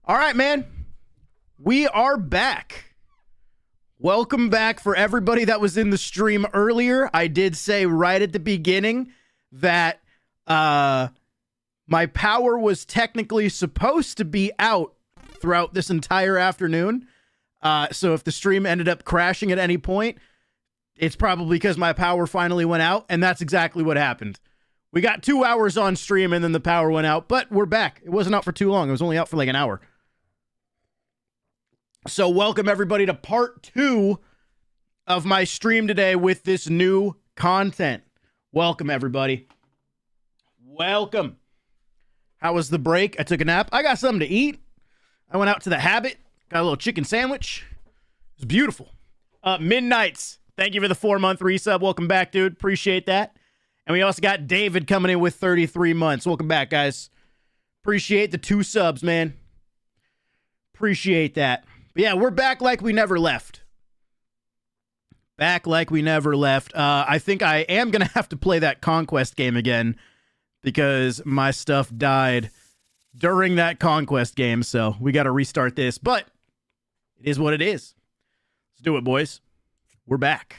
All right, man. We are back. Welcome back for everybody that was in the stream earlier. I did say right at the beginning that my power was technically supposed to be out throughout this entire afternoon. So if the stream ended up crashing at any point, it's probably because my power finally went out, and that's exactly what happened. We got 2 hours on stream, and then the power went out, but we're back. It wasn't out for too long. It was only out for like an hour. So welcome, everybody, to part 2 of my stream today with this new content. Welcome, everybody. Welcome. How was the break? I took a nap. I got something to eat. I went out to the Habit. Got a little chicken sandwich. It was beautiful. Midnights. Thank you for the 4-month resub. Welcome back, dude. Appreciate that. And we also got David coming in with 33 months. Welcome back, guys. Appreciate the 2 subs, man. Appreciate that. But yeah, we're back like we never left. Back like we never left. I think I am going to have to play that Conquest game again because my stuff died during that Conquest game. So we got to restart this. But it is what it is. Let's do it, boys. We're back.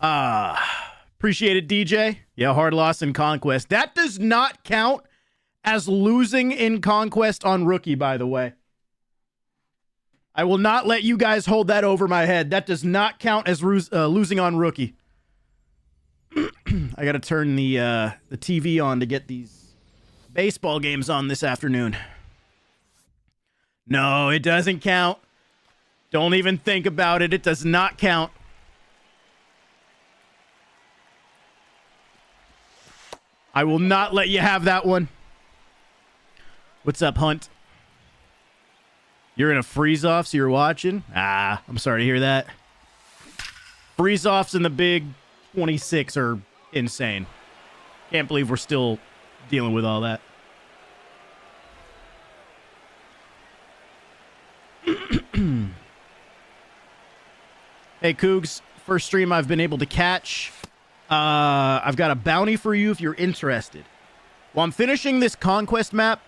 Appreciate it, DJ. Yeah, hard loss in Conquest. That does not count as losing in Conquest on Rookie, by the way. I will not let you guys hold that over my head. That does not count as losing on Rookie. I got to turn the TV on to get these baseball games on this afternoon. No, it doesn't count. Don't even think about it. It does not count. I will not let you have that one. What's up, Hunt? You're in a freeze-off, so you're watching? I'm sorry to hear that. Freeze-offs in the Big 26 are insane. Can't believe we're still dealing with all that. Hey, Cougs. First stream I've been able to catch. I've got a bounty for you if you're interested. Well, I'm finishing this Conquest map,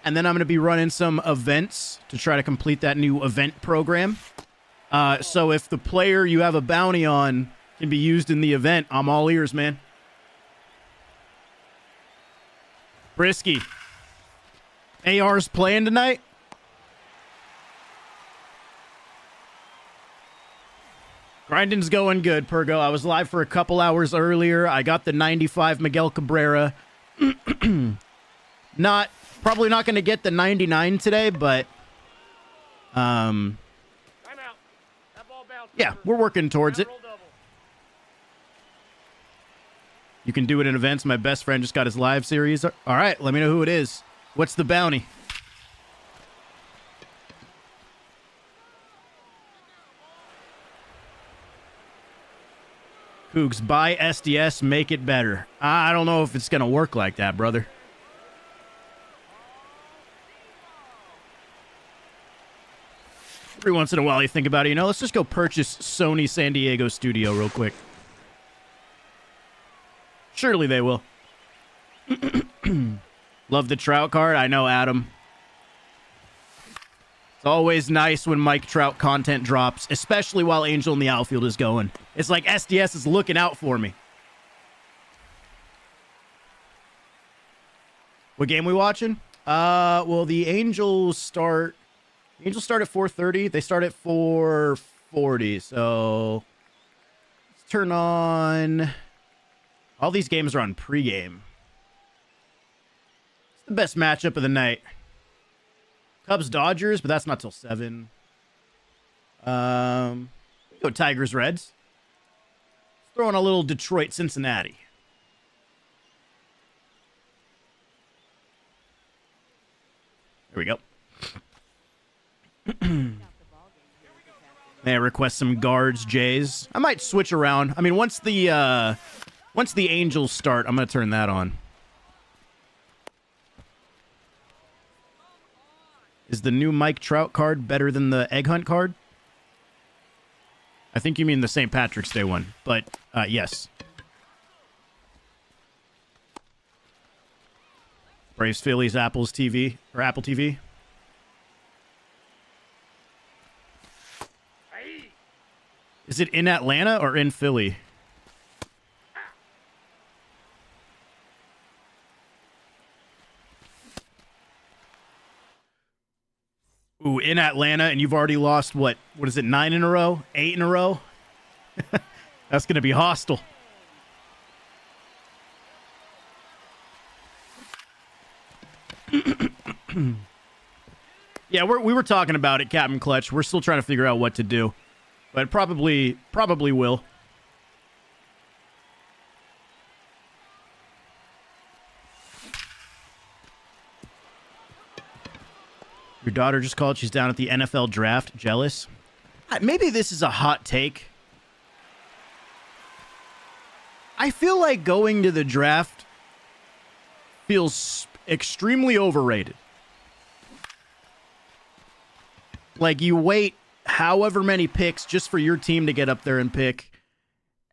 and then I'm going to be running some events to try to complete that new event program. So if the player you have a bounty on can be used in the event, I'm all ears, man. Brisky. AR's playing tonight? Grinding's going good, Pergo. I was live for a couple hours earlier. I got the 95 Miguel Cabrera. Probably not going to get the 99 today, but yeah, we're working towards it. You can do it in events. My best friend just got his live series. All right, let me know who it is. What's the bounty? Cougs, buy SDS, make it better. I don't know if it's going to work like that, brother. Every once in a while you think about it, let's just go purchase Sony San Diego Studio real quick. Surely they will. Love the Trout card. I know, Adam. It's always nice when Mike Trout content drops, especially while Angel in the outfield is going. It's like SDS is looking out for me. What game we watching? Well, the Angels start at 4:30. They start at 4:40. So let's turn on. All these games are on pregame. It's the best matchup of the night. Cubs Dodgers, but that's not till 7. Go Tigers Reds. Let's throw in a little Detroit Cincinnati. There we go. May I request some guards, Jays? I might switch around. I mean, once the Angels start, I'm gonna turn that on. Is the new Mike Trout card better than the Egg Hunt card? I think you mean the St. Patrick's Day one, but yes. Braves, Phillies, Apple's TV, or Apple TV. Is it in Atlanta or in Philly? Ooh, in Atlanta, and you've already lost, what is it, 9 in a row? 8 in a row? That's going to be hostile. Yeah, we were talking about it, Captain Clutch. We're still trying to figure out what to do. But probably will. Your daughter just called. She's down at the NFL draft. Jealous? Maybe this is a hot take. I feel like going to the draft feels extremely overrated. Like, you wait however many picks just for your team to get up there and pick,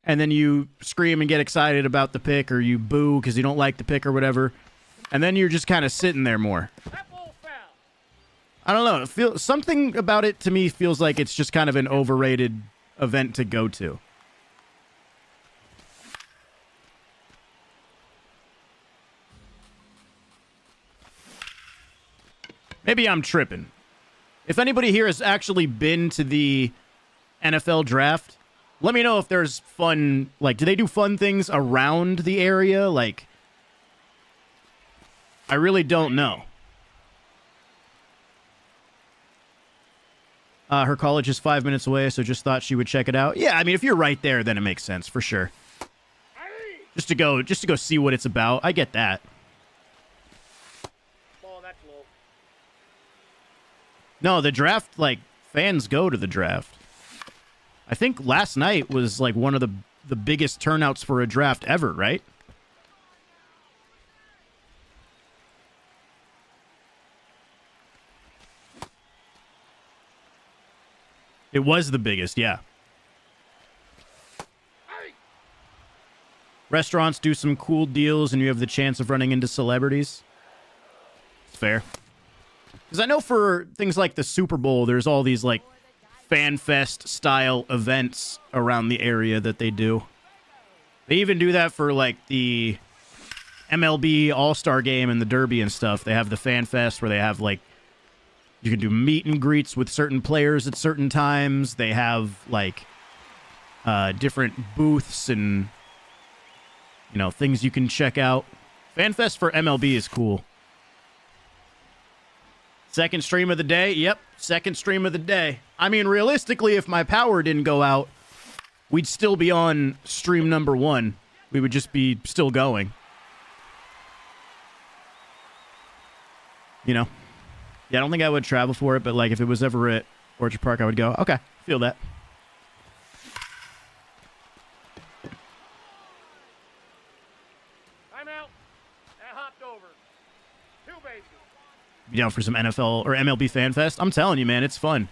and then you scream and get excited about the pick, or you boo because you don't like the pick or whatever, and then you're just kind of sitting there more. I don't know. Something about it to me feels like it's just kind of an overrated event to go to. Maybe I'm tripping. If anybody here has actually been to the NFL draft, let me know if there's fun, like, do they do fun things around the area? Like, I really don't know. Her college is 5 minutes away, so just thought she would check it out. Yeah, I mean, if you're right there, then it makes sense, for sure. Just to go see what it's about. I get that. No, the draft, like, fans go to the draft. I think last night was, like, one of the biggest turnouts for a draft ever, right? It was the biggest, yeah. Restaurants do some cool deals, and you have the chance of running into celebrities. It's fair. Because I know for things like the Super Bowl, there's all these, like, FanFest style events around the area that they do. They even do that for, like, the MLB All-Star Game and the Derby and stuff. They have the FanFest where they have, like, you can do meet and greets with certain players at certain times. They have, like, different booths and, you know, things you can check out. FanFest for MLB is cool. Second stream of the day? Yep, second stream of the day. I mean, realistically, if my power didn't go out, we'd still be on stream number 1. We would just be still going. You know? Yeah, I don't think I would travel for it, but, like, if it was ever at Orchard Park, I would go, okay, feel that. I'm out. I hopped over. 2 bases. You down for some NFL or MLB FanFest? I'm telling you, man, it's fun.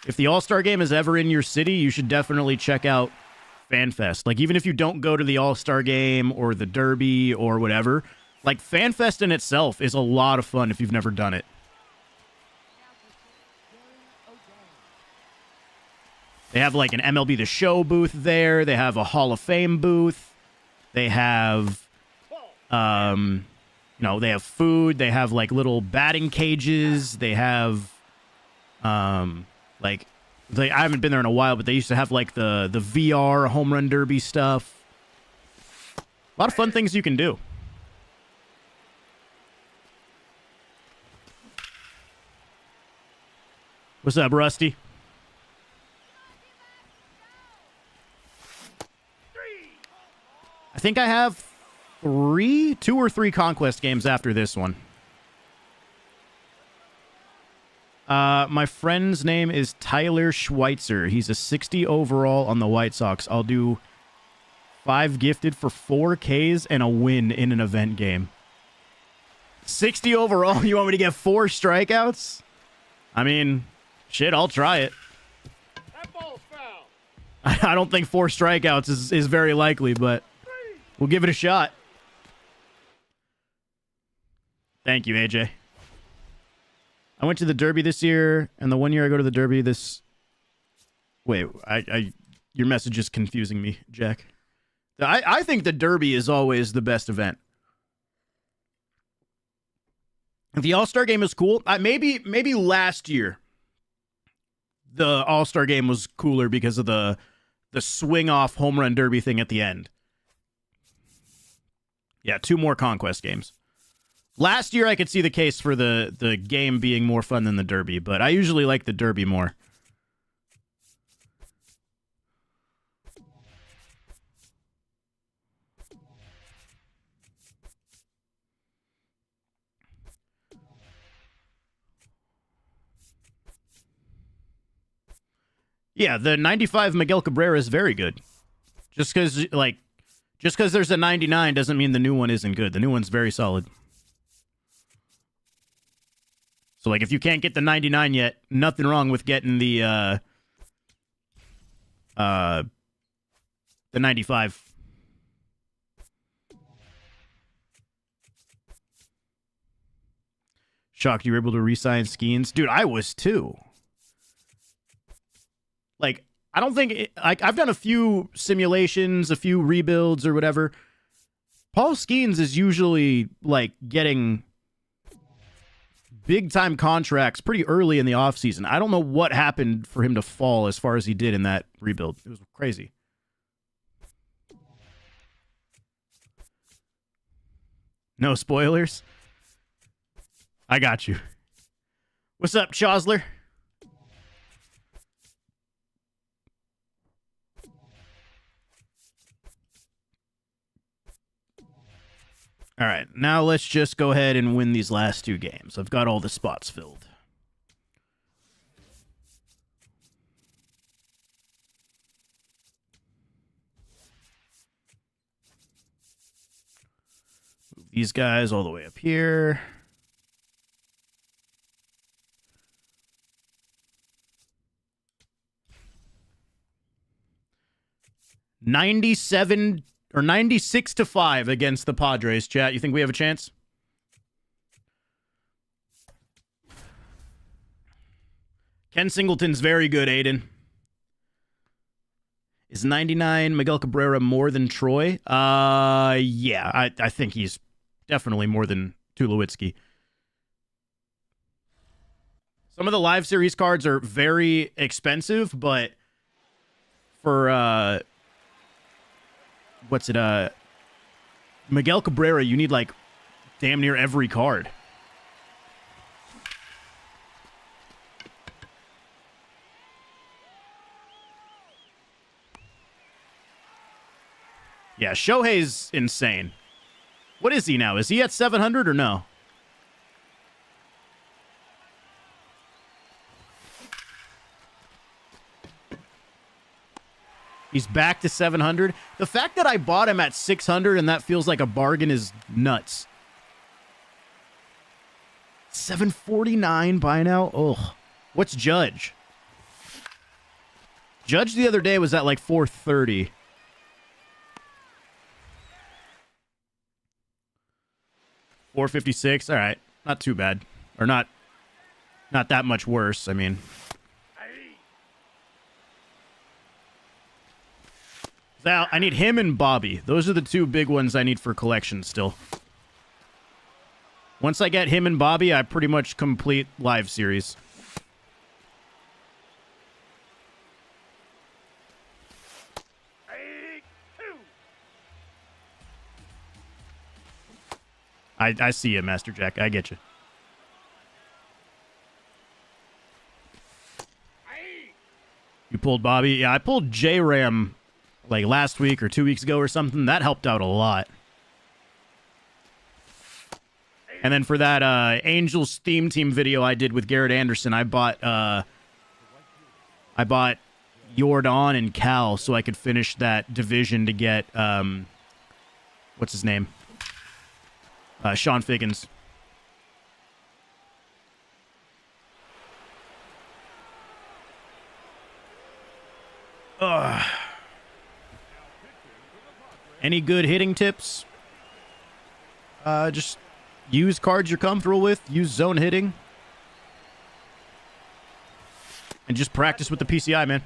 If the All-Star Game is ever in your city, you should definitely check out FanFest. Like, even if you don't go to the All-Star Game or the Derby or whatever, like, FanFest in itself is a lot of fun if you've never done it. They have, like, an MLB The Show booth there. They have a Hall of Fame booth. They have, you know, they have food. They have, like, little batting cages. They have, like, I haven't been there in a while, but they used to have, like, the VR home run derby stuff. A lot of fun things you can do. What's up, Rusty? I think I have 2 or 3 Conquest games after this one. My friend's name is Tyler Schweitzer. He's a 60 overall on the White Sox. I'll do 5 gifted for 4 Ks and a win in an event game. 60 overall? You want me to get 4 strikeouts? I mean, shit, I'll try it. That ball's foul. I don't think 4 strikeouts is very likely, but we'll give it a shot. Thank you, AJ. I went to the Derby this year, and the one year I go to the Derby this... Wait, you Your message is confusing me, Jack. I think the Derby is always the best event. The All-Star Game is cool. Maybe last year the All-Star Game was cooler because of the swing-off home run derby thing at the end. Yeah, 2 more Conquest games. Last year I could see the case for the game being more fun than the Derby, but I usually like the Derby more. Yeah, the 95 Miguel Cabrera is very good. Just because there's a 99 doesn't mean the new one isn't good. The new one's very solid. So, like, if you can't get the 99 yet, nothing wrong with getting the 95. Shocked you were able to re-sign Skeens. Dude, I was too. Like, I don't think... I've done a few simulations, a few rebuilds or whatever. Paul Skeens is usually, like, getting big-time contracts pretty early in the offseason. I don't know what happened for him to fall as far as he did in that rebuild. It was crazy. No spoilers? I got you. What's up, Chosler? All right, now let's just go ahead and win these last 2 games. I've got all the spots filled. Move these guys all the way up here. $97 or 96-5 against the Padres, chat. You think we have a chance? Ken Singleton's very good, Aiden. Is 99 Miguel Cabrera more than Troy? Yeah, I think he's definitely more than Tulowitzki. Some of the live series cards are very expensive, but for Miguel Cabrera, you need like damn near every card. Yeah, Shohei's insane. What is he now? Is he at 700 or no? He's back to 700. The fact that I bought him at 600 and that feels like a bargain is nuts. 749 by now? Ugh. What's Judge? Judge the other day was at like 430. $456. All right. Not too bad. Or not that much worse. I mean... I need him and Bobby. Those are the 2 big ones I need for collection still. Once I get him and Bobby, I pretty much complete live series. I see you, Master Jack. I get you. You pulled Bobby? Yeah, I pulled J-Ram like last week or 2 weeks ago or something. That helped out a lot. And then for that Angels theme team video I did with Garrett Anderson, I bought Jordan and Cal so I could finish that division to get what's his name? Sean Figgins. Any good hitting tips? Just use cards you're comfortable with. Use zone hitting. And just practice with the PCI, man.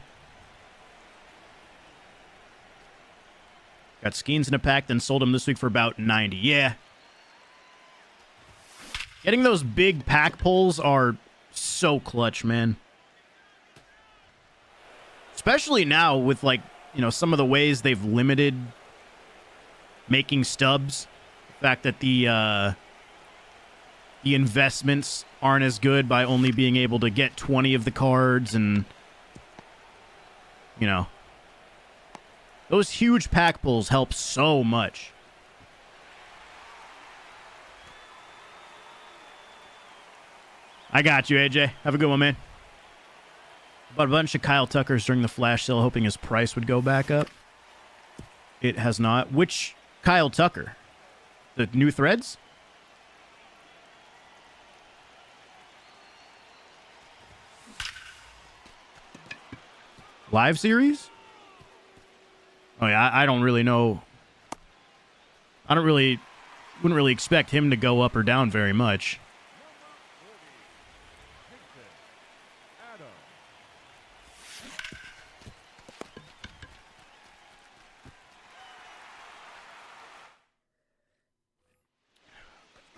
Got Skeens in a pack, then sold him this week for about 90. Yeah. Getting those big pack pulls are so clutch, man. Especially now with, like, you know, some of the ways they've limited making stubs. The fact that the investments aren't as good by only being able to get 20 of the cards, and, you know, those huge pack pulls help so much. I got you, AJ. Have a good one, man. Bought a bunch of Kyle Tuckers during the flash sale, hoping his price would go back up. It has not. Which Kyle Tucker? The new threads? Live series? Oh, yeah, I don't really know. Wouldn't really expect him to go up or down very much.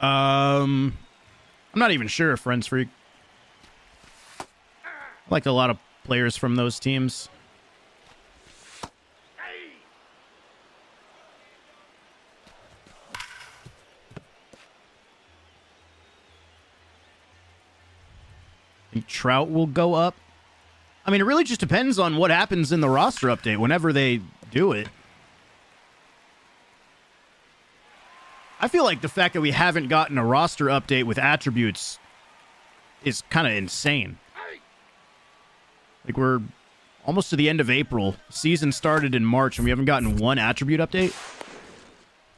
I'm not even sure if Friends Freak. I liked a lot of players from those teams. I think Trout will go up. I mean, it really just depends on what happens in the roster update whenever they do it. I feel like the fact that we haven't gotten a roster update with attributes is kind of insane. Like, we're almost to the end of April. Season started in March, and we haven't gotten one attribute update.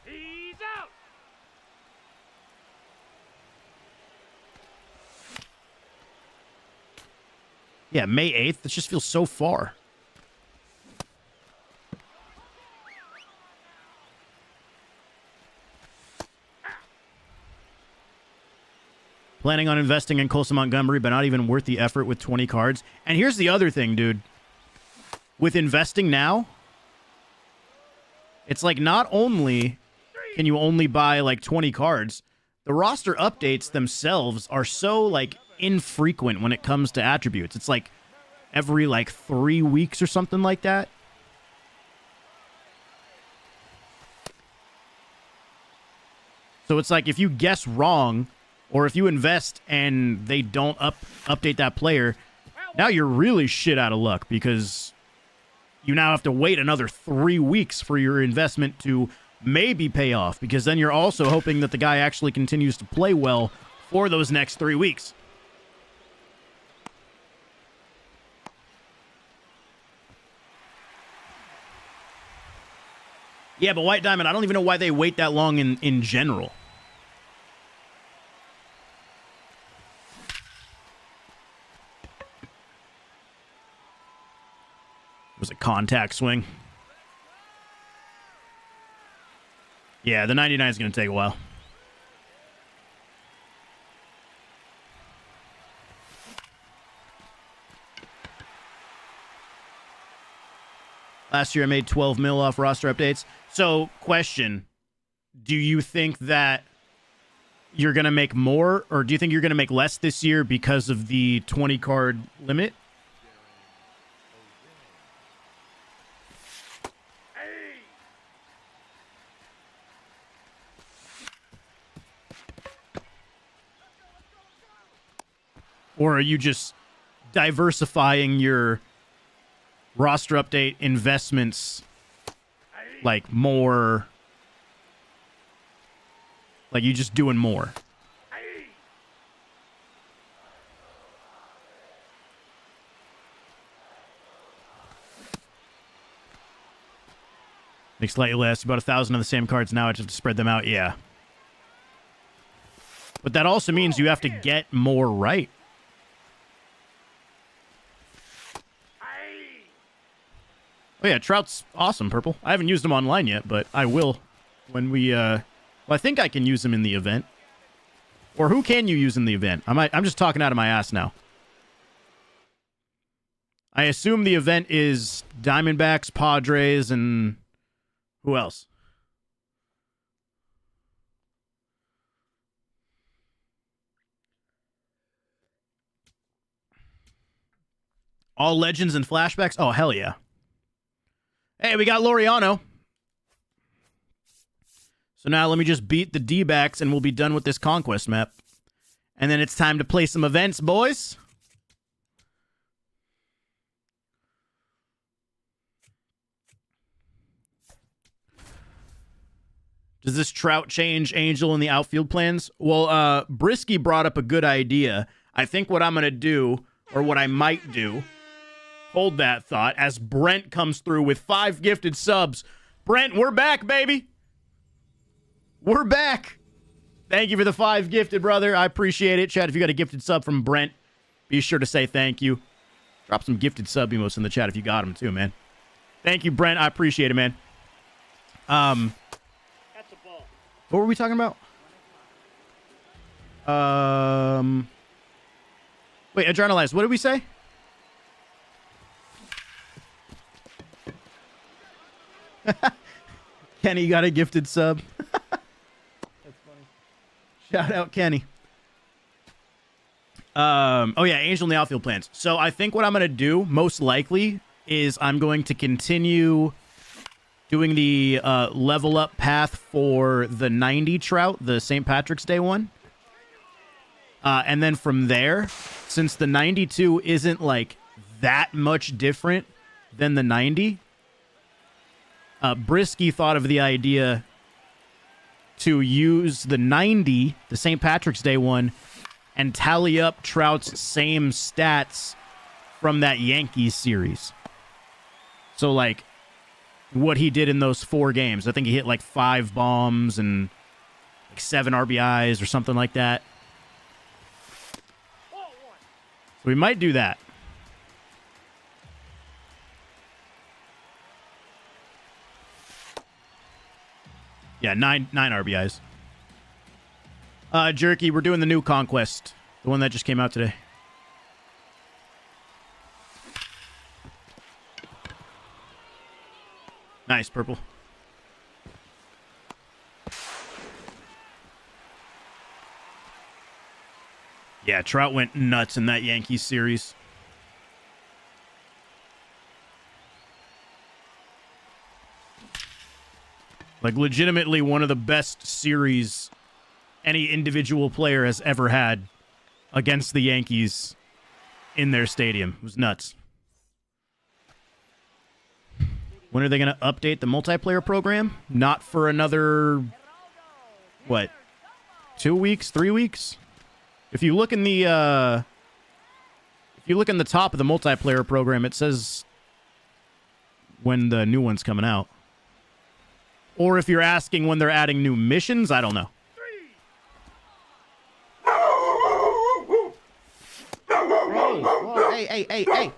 He's out. Yeah, May 8th. This just feels so far. Planning on investing in Colson Montgomery, but not even worth the effort with 20 cards. And here's the other thing, dude. With investing now, it's like not only can you only buy like 20 cards, the roster updates themselves are so like infrequent when it comes to attributes. It's like every like 3 weeks or something like that. So it's like if you guess wrong, or if you invest and they don't update that player, now you're really shit out of luck because you now have to wait another 3 weeks for your investment to maybe pay off, because then you're also hoping that the guy actually continues to play well for those next 3 weeks. Yeah, but White Diamond, I don't even know why they wait that long in general. It was a contact swing. Yeah, the 99 is going to take a while. Last year I made 12 mil off roster updates. So, question. Do you think that you're going to make more, or do you think you're going to make less this year because of the 20 card limit? Or are you just diversifying your roster update investments like more? Like you just doing more? Makes slightly less. About 1,000 of the same cards now. I just have to spread them out. Yeah. But that also means you have to get more right. Oh, yeah, Trout's awesome, Purple. I haven't used him online yet, but I will when we, well, I think I can use him in the event. Or who can you use in the event? I'm just talking out of my ass now. I assume the event is Diamondbacks, Padres, and Who else? All legends and flashbacks? Oh, hell yeah. Hey, we got Laureano. So now let me just beat the D-backs and we'll be done with this Conquest map. And then it's time to play some events, boys. Does this Trout change Angel in the outfield plans? Well, Brisky brought up a good idea. I think what I'm going to do, or what I might do, hold that thought, as Brent comes through with 5 gifted subs. Brent, we're back, baby. We're back. Thank you for the 5 gifted, brother. I appreciate it. Chat, if you got a gifted sub from Brent, be sure to say thank you. Drop some gifted sub emotes in the chat if you got them too, man. Thank you, Brent. I appreciate it, man. What were we talking about? Wait, Adrenalize, what did we say? Kenny got a gifted sub. That's funny. Shout out, Kenny. Oh yeah, Angel in the outfield plans. So I think what I'm going to do, most likely, is I'm going to continue doing the level up path for the 90 Trout, the St. Patrick's Day one. And then from there, since the 92 isn't like that much different than the 90, Brisky thought of the idea to use the 90, the St. Patrick's Day one, and tally up Trout's same stats from that Yankees series. So, like, what he did in those 4 games. I think he hit like 5 bombs and like 7 RBIs or something like that. So we might do that. Yeah, 9 RBIs. Jerky, we're doing the new Conquest. The one that just came out today. Nice, purple. Yeah, Trout went nuts in that Yankees series. Like, legitimately one of the best series any individual player has ever had against the Yankees in their stadium. It was nuts. When are they going to update the multiplayer program? Not for another, what, 2 weeks, 3 weeks? If you look in the top of the multiplayer program, it says when the new one's coming out. Or if you're asking when they're adding new missions, I don't know. Hey.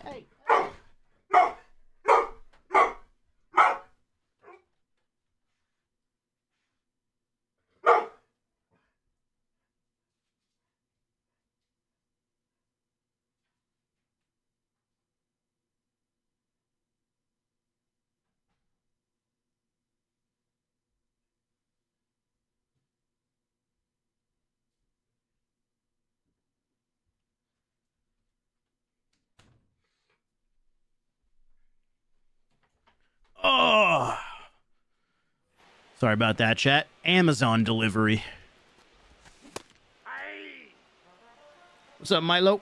Oh, sorry about that, chat. Amazon delivery. What's up, Milo?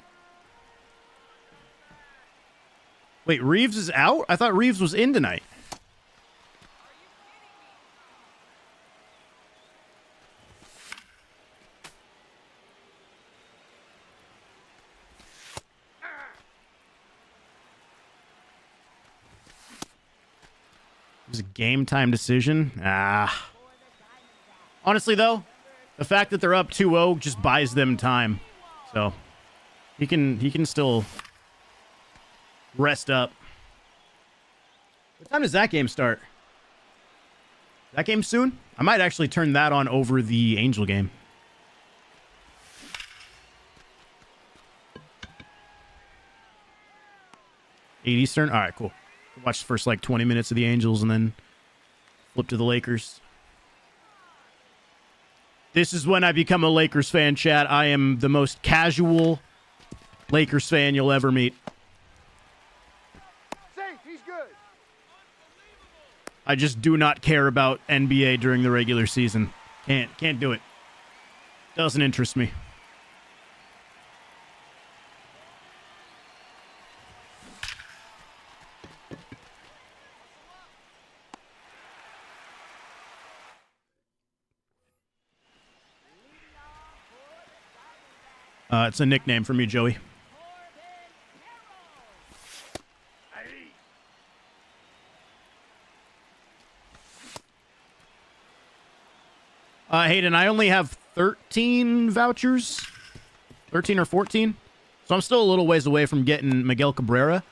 Wait, Reeves is out? I thought Reeves was in tonight. It was a game time decision. Honestly, though, the fact that they're up 2-0 just buys them time. So he can still rest up. What time does that game start? That game soon? I might actually turn that on over the Angel game. 8 Eastern? All right, cool. Watch the first, like, 20 minutes of the Angels and then Flip to the Lakers. This is when I become a Lakers fan, chat. I am the most casual Lakers fan you'll ever meet. Safe, he's good. I just do not care about NBA during the regular season. Can't do it. Doesn't interest me. It's a nickname for me, Joey. Hayden, I only have 13 vouchers. 13 or 14. So I'm still a little ways away from getting Miguel Cabrera.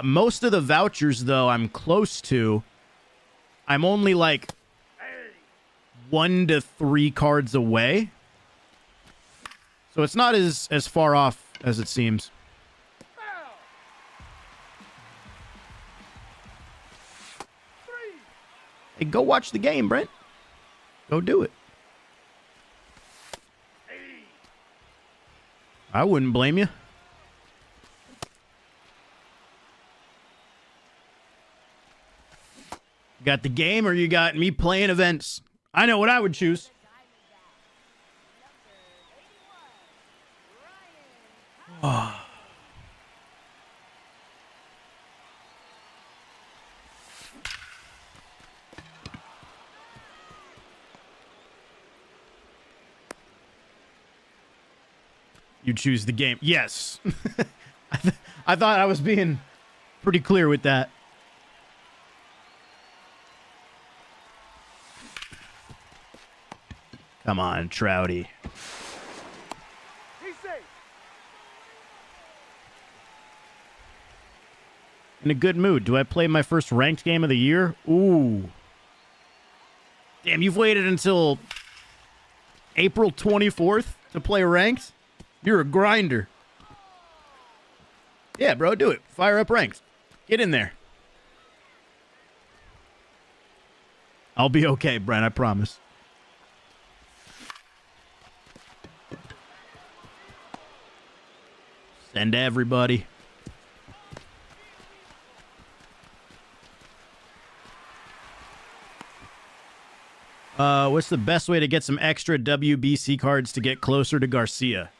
Most of the vouchers, though, I'm close to. I'm only like 1 to 3 cards away. So it's not as far off as it seems. Hey, go watch the game, Brent. Go do it. I wouldn't blame you. Got the game or you got me playing events? I know what I would choose. Oh. You choose the game. Yes. I thought I was being pretty clear with that. Come on, Trouty. He's safe. In a good mood. Do I play my first ranked game of the year? Ooh. Damn, you've waited until April 24th to play ranked? You're a grinder. Yeah, bro, do it. Fire up ranked. Get in there. I'll be okay, Brent, I promise. Send everybody. What's the best way to get some extra WBC cards to get closer to Garcia?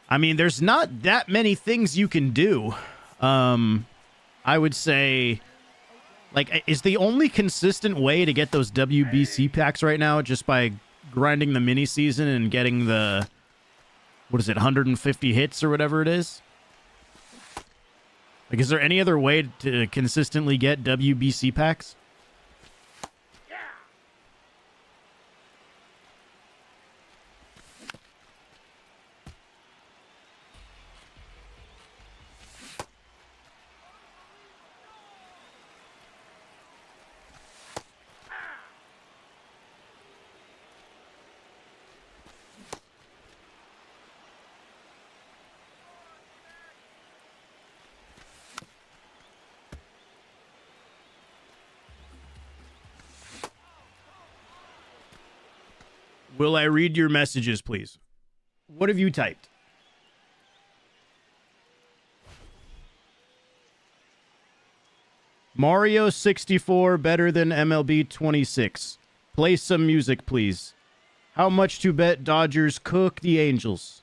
I mean, there's not that many things you can do. I would say, like, is the only consistent way to get those WBC packs right now just by grinding the mini season and getting the, what is it, 150 hits or whatever it is? Like, is there any other way to consistently get WBC packs? Will I read your messages, please? What have you typed? Mario 64 better than MLB 26. Play some music, please. How much to bet Dodgers cook the Angels?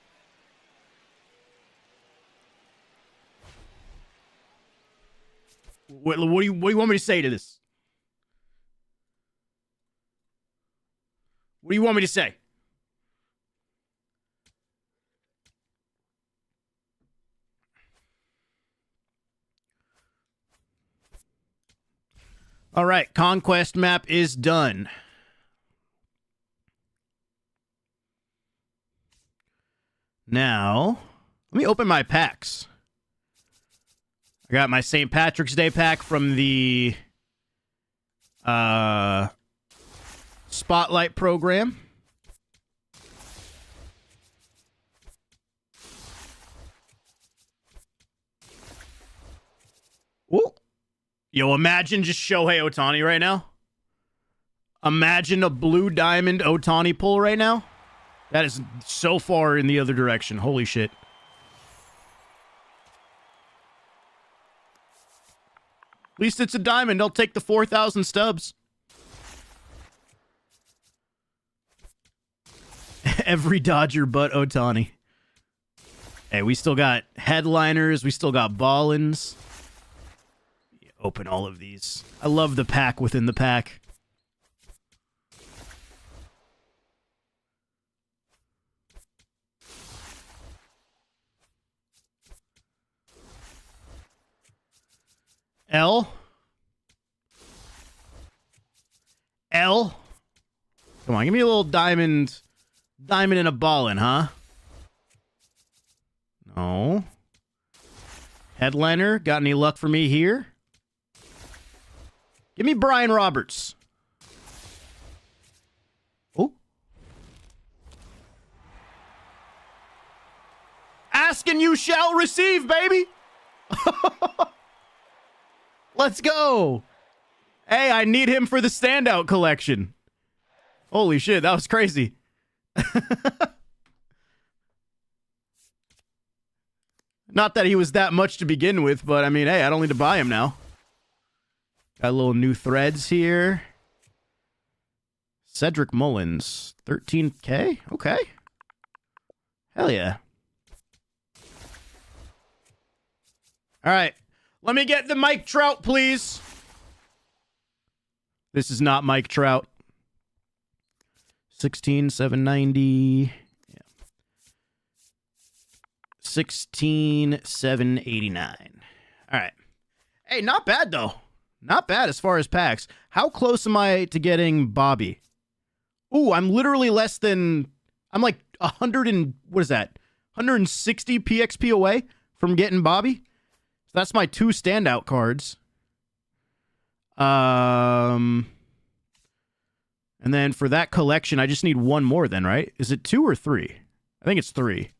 What do you want me to say to this? What do you want me to say? All right, Conquest map is done. Now, let me open my packs. I got my St. Patrick's Day pack from the Spotlight program. Ooh. Yo, imagine just Shohei Ohtani right now. Imagine a blue diamond Ohtani pull right now. That is so far in the other direction. Holy shit. At least it's a diamond. I'll take the 4,000 stubs. Every Dodger but Ohtani. Hey, we still got headliners. We still got ballins. Open all of these. I love the pack within the pack. L. Come on, give me a little diamond. Diamond and a ballin', huh? No. Headliner, got any luck for me here? Give me Brian Roberts. Oh. Ask and you shall receive, baby. Let's go. Hey, I need him for the standout collection. Holy shit, that was crazy. Not that he was that much to begin with, but I mean, hey, I don't need to buy him now. Got a little new threads here. Cedric Mullins, 13K? Okay. Hell yeah. All right. Let me get the Mike Trout, please. This is not Mike Trout. 16,790. Yeah. 16,789. All right. Hey, not bad, though. Not bad as far as packs. How close am I to getting Bobby? Ooh, I'm literally less than... I'm like 100 and... What is that? 160 PXP away from getting Bobby. So that's my 2 standout cards. And then for that collection, I just need 1 more then, right? Is it 2 or 3? I think it's 3.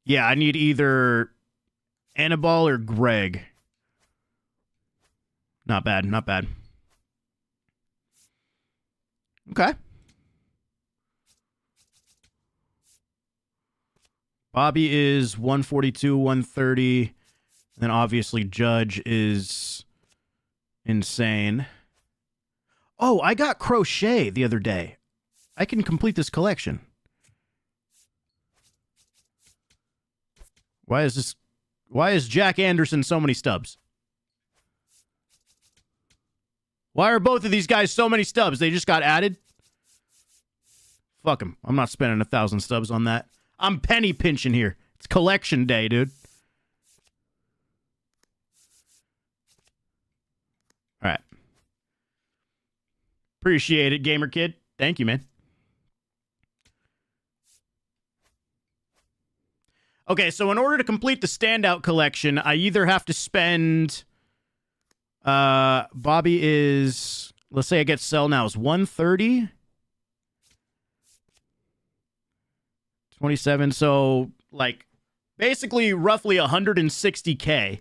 Yeah, I need either Anibal or Greg. Not bad, not bad. Okay. Bobby is 142, 130. And then obviously Judge is insane. Oh, I got Crochet the other day. I can complete this collection. Why is Jack Anderson so many stubs? Why are both of these guys so many stubs? They just got added? Fuck them. I'm not spending 1,000 stubs on that. I'm penny pinching here. It's collection day, dude. All right. Appreciate it, Gamer Kid. Thank you, man. Okay, so in order to complete the standout collection, I either have to spend... Bobby is... Let's say I get sell now is 130. 27, so, like, basically roughly 160K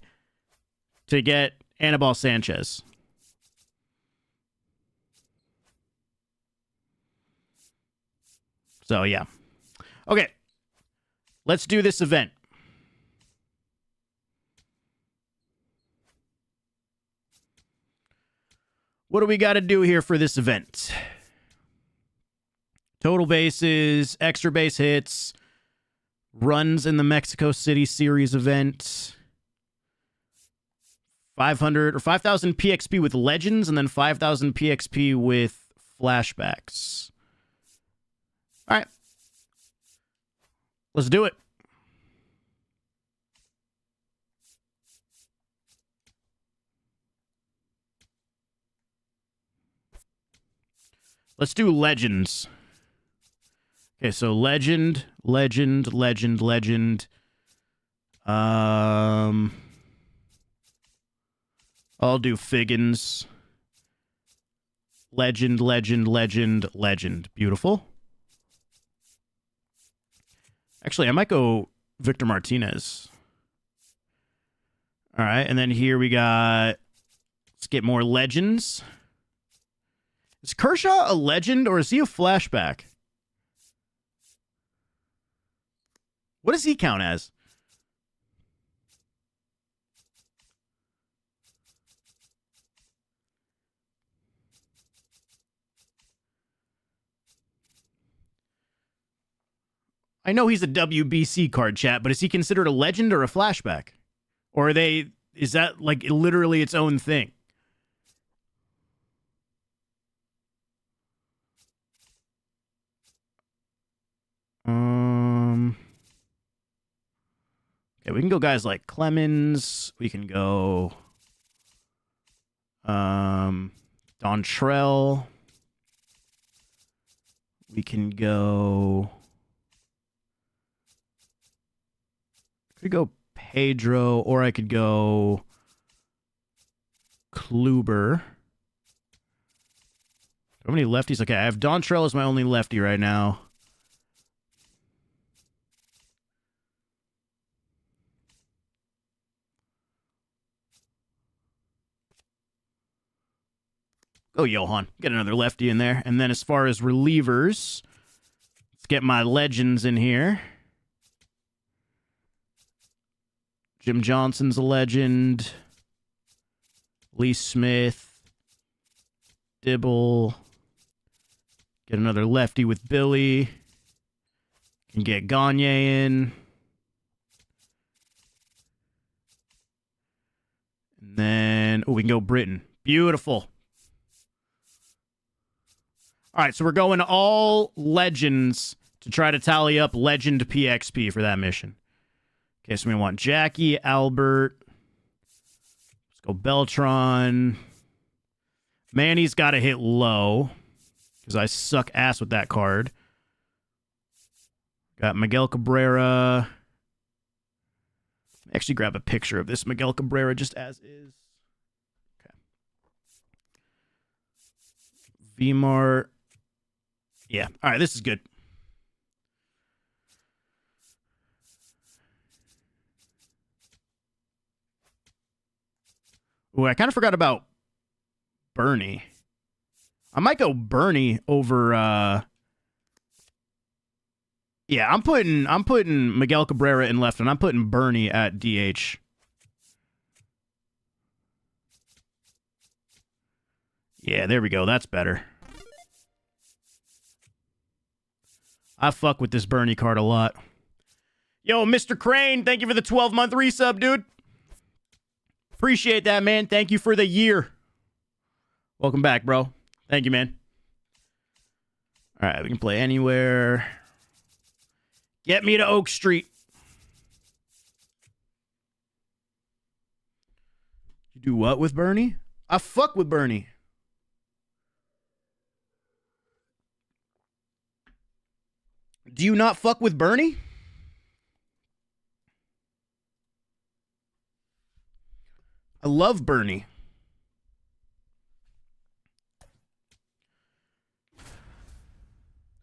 to get Anibal Sanchez. So, yeah. Okay. Let's do this event. What do we got to do here for this event? Total bases, extra base hits, runs in the Mexico City Series event, 500 or 5,000 PXP with Legends, and then 5,000 PXP with flashbacks. All right. Let's do it. Let's do Legends. Okay, so Legend. I'll do Figgins. Legend. Beautiful. Actually, I might go Victor Martinez. All right, and then here we got Let's get more legends. Is Kershaw a legend or is he a flashback? What does he count as? I know he's a WBC card, chat, but is he considered a legend or a flashback? Or is that like literally its own thing? Okay, we can go guys like Clemens. We can go Dontrell. We can go. I could go Pedro, or I could go Kluber. How many lefties? Okay, I have Dontrell as my only lefty right now. Go Johan. Get another lefty in there. And then as far as relievers, let's get my legends in here. Jim Johnson's a legend. Lee Smith. Dibble. Get another lefty with Billy. Can get Gagne in. And then, we can go Britton. Beautiful. All right, so we're going all legends to try to tally up legend PXP for that mission. Okay, so we want Jackie, Albert. Let's go Beltron. Manny's got to hit low because I suck ass with that card. Got Miguel Cabrera. Actually grab a picture of this Miguel Cabrera just as is. Okay. VMart. Yeah. All right, this is good. Ooh, I kind of forgot about Bernie. I might go Bernie over yeah, I'm putting Miguel Cabrera in left and I'm putting Bernie at DH. Yeah, there we go. That's better. I fuck with this Bernie card a lot. Yo, Mr. Crane, thank you for the 12-month resub, dude. Appreciate that, man. Thank you for the year. Welcome back, bro. Thank you, man. All right, we can play anywhere. Get me to Oak Street. You do what with Bernie? I fuck with Bernie. Do you not fuck with Bernie? I love Bernie.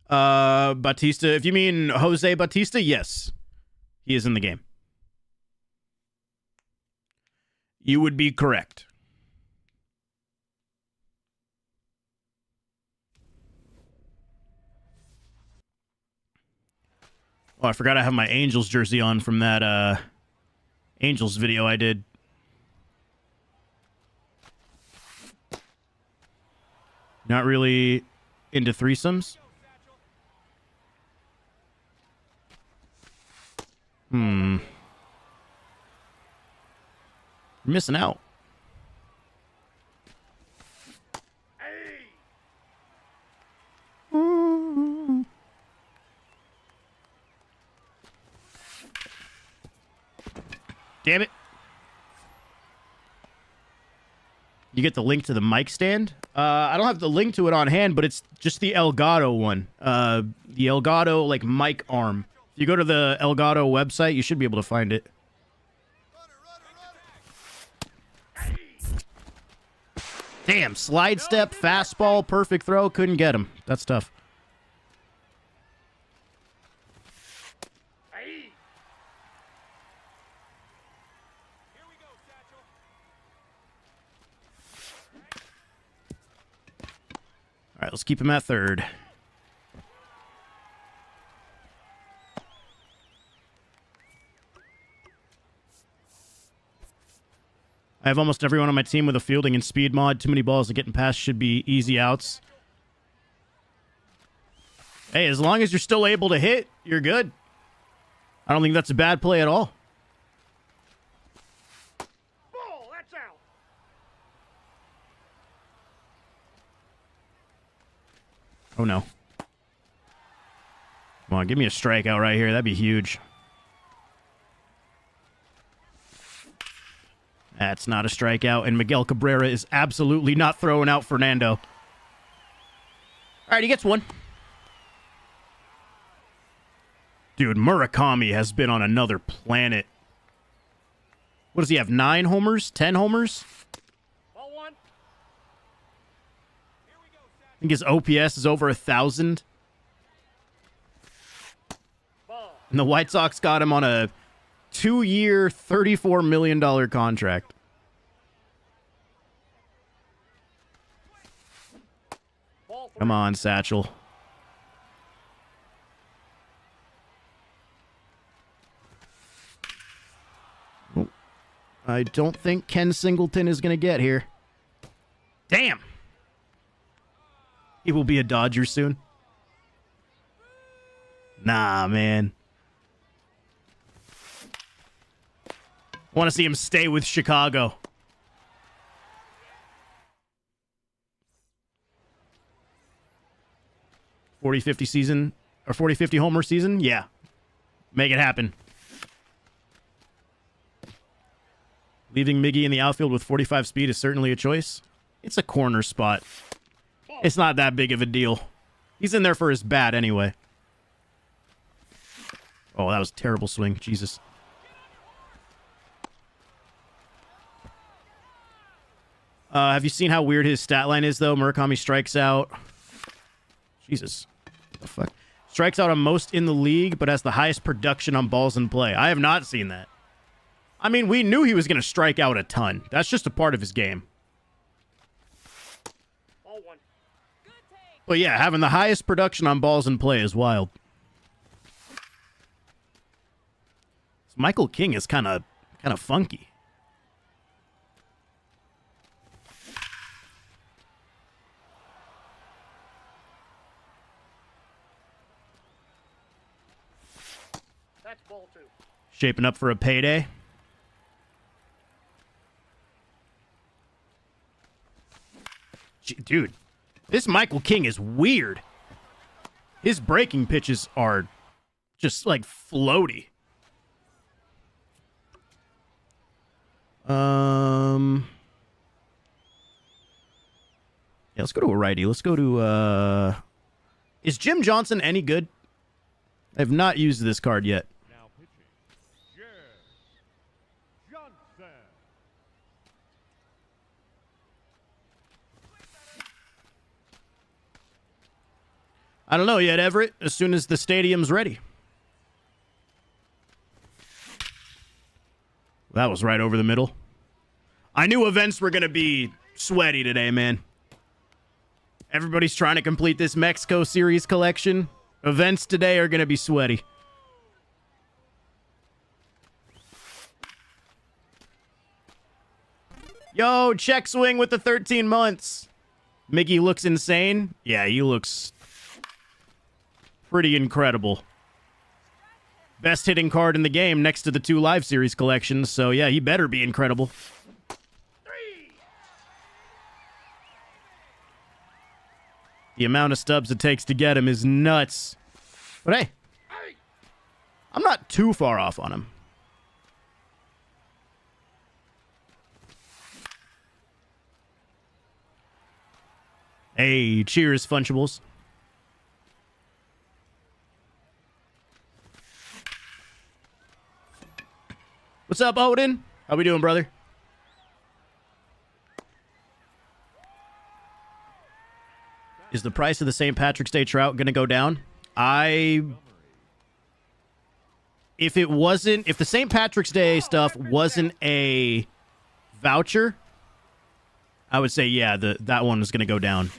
Batista. If you mean Jose Batista, yes. He is in the game. You would be correct. Oh, I forgot I have my Angels jersey on from that Angels video I did. Not really into threesomes. You're missing out. Damn it. You get the link to the mic stand? I don't have the link to it on hand, but it's just the Elgato one. The Elgato, like, mic arm. If you go to the Elgato website, you should be able to find it. Damn, slide step, fastball, perfect throw. Couldn't get him. That's tough. right, let's keep him at third. I have almost everyone on my team with a fielding and speed mod. Too many balls to getting past should be easy outs. Hey, as long as you're still able to hit, you're good. I don't think that's a bad play at all. Ball, that's out. Oh, no. Come on, give me a strikeout right here. That'd be huge. That's not a strikeout, and Miguel Cabrera is absolutely not throwing out Fernando. All right, he gets one. Dude, Murakami has been on another planet. What does he have, 9 homers? 10 homers? Ball one. I think his OPS is over 1,000. Ball. And the White Sox got him on a 2-year, $34 million contract. Ball three. Come on, Satchel. Oh, I don't think Ken Singleton is going to get here. Damn. He will be a Dodger soon. Nah, man. I want to see him stay with Chicago. $40-50 season, or 40-50 homer season? Yeah. Make it happen. Leaving Miggy in the outfield with 45 speed is certainly a choice. It's a corner spot. It's not that big of a deal. He's in there for his bat anyway. Oh, that was a terrible swing. Jesus. Have you seen how weird his stat line is, though? Murakami strikes out. Jesus. What the fuck? Strikes out on most in the league, but has the highest production on balls in play. I have not seen that. I mean, we knew he was going to strike out a ton. That's just a part of his game. Ball one. But yeah, having the highest production on balls in play is wild. Michael King is kind of funky. That's ball two. Shaping up for a payday. Dude, this Michael King is weird. His breaking pitches are just like floaty. Yeah, let's go to a righty. Let's go to is Jim Johnson any good? I have not used this card yet. Now pitching. Jim Johnson. I don't know yet, Everett. As soon as the stadium's ready. That was right over the middle. I knew events were going to be sweaty today, man. Everybody's trying to complete this Mexico series collection. Events today are going to be sweaty. Yo, check swing with the 13 months. Mickey looks insane. Yeah, he looks pretty incredible. Best hitting card in the game next to the 2 live series collections. So, yeah, he better be incredible. The amount of stubs it takes to get him is nuts. But hey, I'm not too far off on him. Hey, cheers, Funchables. What's up, Odin? How we doing, brother? Is the price of the St. Patrick's Day trout going to go down? If the St. Patrick's Day stuff wasn't a voucher, I would say, yeah, that one is going to go down.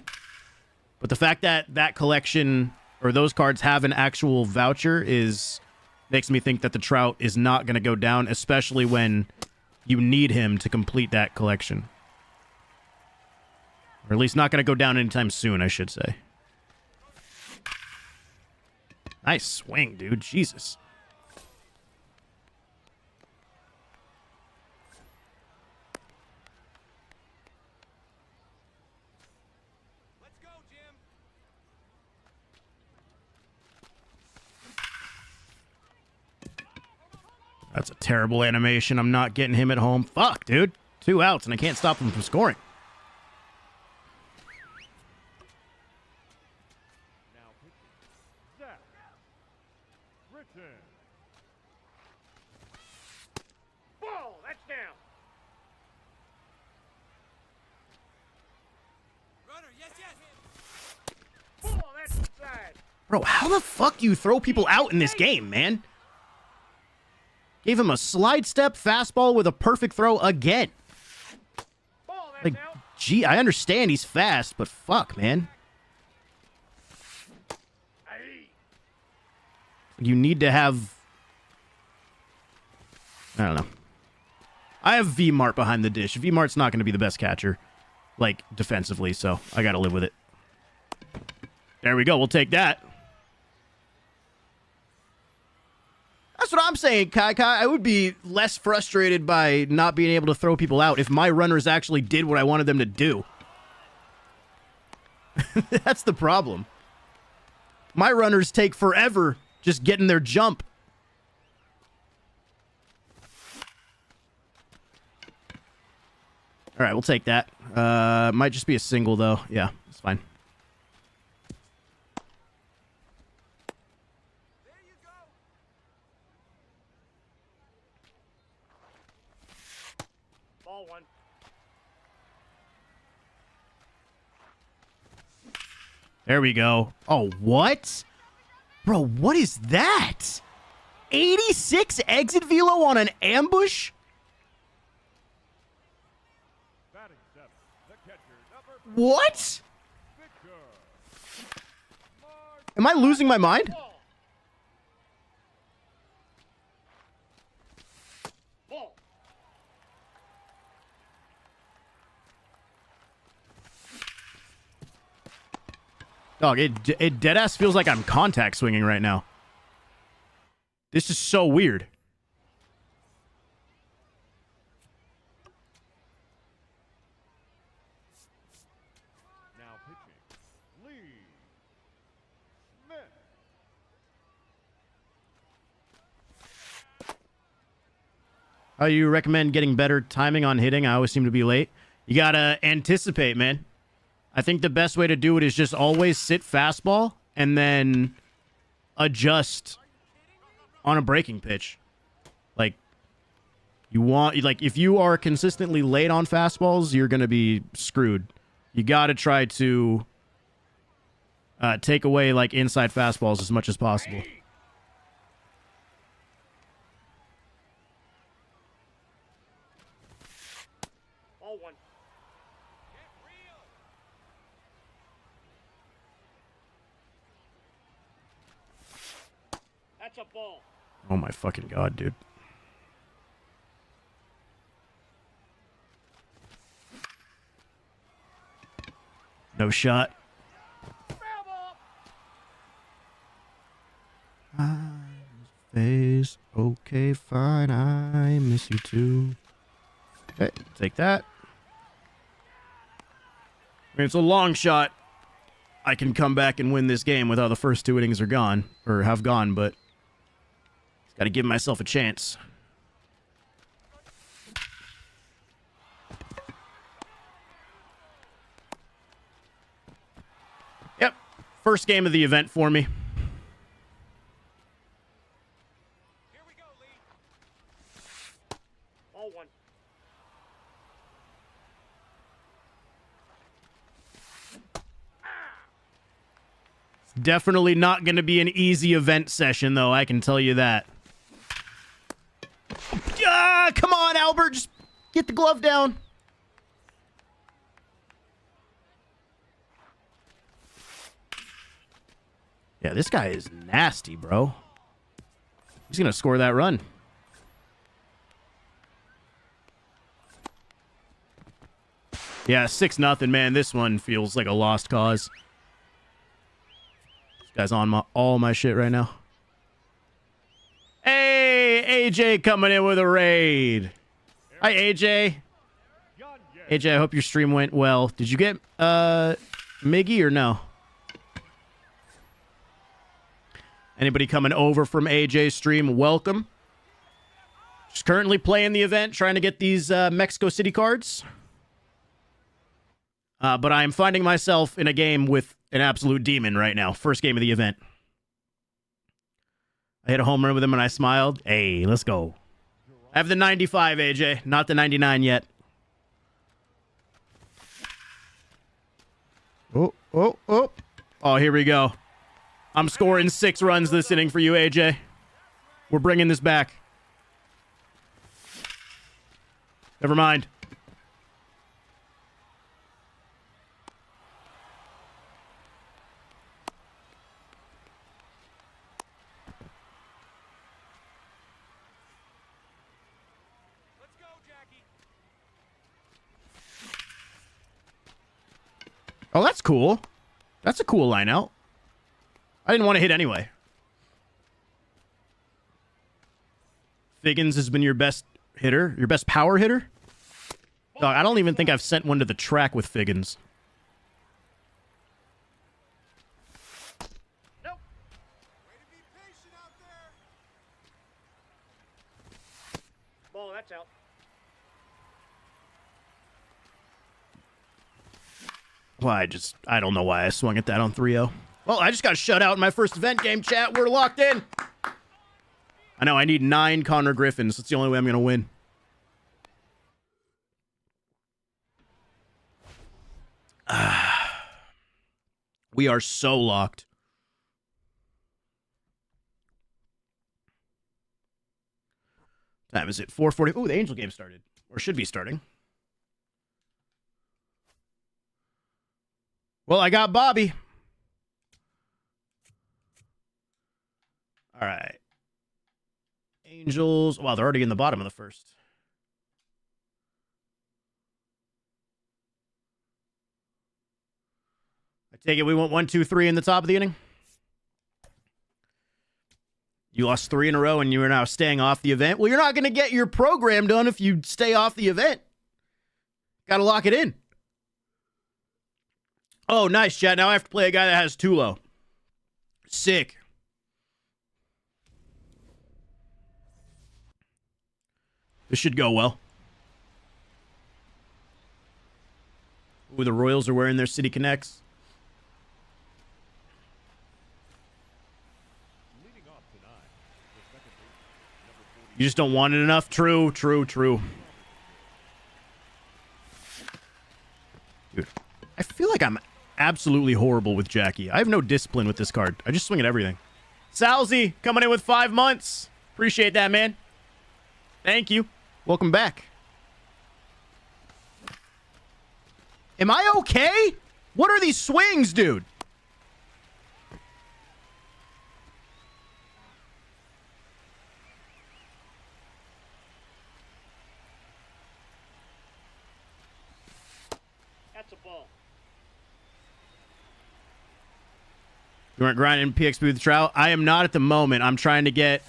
But the fact that that collection or those cards have an actual voucher makes me think that the Trout is not going to go down, especially when you need him to complete that collection. Or at least not going to go down anytime soon, I should say. Nice swing, dude. Jesus. Let's go, Jim. That's a terrible animation. I'm not getting him at home. Fuck, dude. 2 outs, and I can't stop him from scoring. Now pitching. Zach. Britton. Ball. That's down. Runner, yes, yes. Ball. That's inside. Bro, how the fuck do you throw people out in this game, man? Gave him a slide step fastball with a perfect throw again. Ball. That's Like, out. gee, I understand he's fast, but fuck, man. Aye. You need to have... I don't know. I have V-Mart behind the dish. V-Mart's not going to be the best catcher, like, defensively, so I got to live with it. There we go. We'll take that. That's what I'm saying, Kai. I would be less frustrated by not being able to throw people out if my runners actually did what I wanted them to do. That's the problem. My runners take forever just getting their jump. All right, we'll take that. Might just be a single, though. Yeah, it's fine. There you go. Ball one. There we go. Oh, what? Bro, what is that? 86 exit velo on an ambush? Batting seven. The catcher. Number What? Victor. Am I losing my mind? Ball. Ball. Dog, it deadass feels like I'm contact swinging right now. This is so weird. Now pitching. Lee. Smith. How you recommend getting better timing on hitting? I always seem to be late. You gotta anticipate, man. I think the best way to do it is just always sit fastball and then adjust on a breaking pitch. Like, if you are consistently late on fastballs, you're gonna be screwed. You gotta try to take away like inside fastballs as much as possible. Ball one. Get real. That's a ball. Oh my fucking god, dude. No shot. Foul ball. Face. Okay, fine. I miss you too. Okay, take that. I mean, it's a long shot. I can come back and win this game with how the first 2 innings are gone, or have gone, but got to give myself a chance. Yep, first game of the event for me. Here we go, Lee. Ball one. Definitely not going to be an easy event session, though. I can tell you that. Ah, come on, Albert. Just get the glove down. Yeah, this guy is nasty, bro. He's going to score that run. Yeah, 6-0, man. This one feels like a lost cause. This guy's on all my shit right now. Hey, AJ coming in with a raid. Hi, AJ. AJ, I hope your stream went well. Did you get Miggy or no? Anybody coming over from AJ's stream, welcome. Just currently playing the event, trying to get these Mexico City cards. But I am finding myself in a game with an absolute demon right now. First game of the event. I hit a home run with him and I smiled. Hey, let's go. I have the 95, AJ. Not the 99 yet. Oh, here we go. I'm scoring 6 runs this inning for you, AJ. We're bringing this back. Never mind. Let's go, Jackie. Oh, that's cool. That's a cool line out. I didn't want to hit anyway. Figgins has been your best hitter? Your best power hitter? Dog, I don't even think I've sent one to the track with Figgins. Nope. Way to be patient out there. Ball, that's out. Well, I don't know why I swung at that on 3-0. Well, I just got shut out in my first event game, chat. We're locked in. I know, I need 9 Connor Griffins. That's the only way I'm going to win. We are so locked. Time is it? 4:40. Oh, the Angel game started. Or should be starting. Well, I got Bobby. All right. Angels. Wow, they're already in the bottom of the first. I take it we went 1, 2, 3 in the top of the inning. You lost 3 in a row and you are now staying off the event. Well, you're not going to get your program done if you stay off the event. Got to lock it in. Oh, nice, chat. Now I have to play a guy that has Tulo. Sick. This should go well. Ooh, the Royals are wearing their City Connects. You just don't want it enough? True. Dude, I feel like I'm absolutely horrible with Jackie. I have no discipline with this card. I just swing at everything. Salzy coming in with 5 months. Appreciate that, man. Thank you. Welcome back. Am I okay? What are these swings, dude? That's a ball. You weren't grinding PXP with the trout? I am not at the moment. I'm trying to get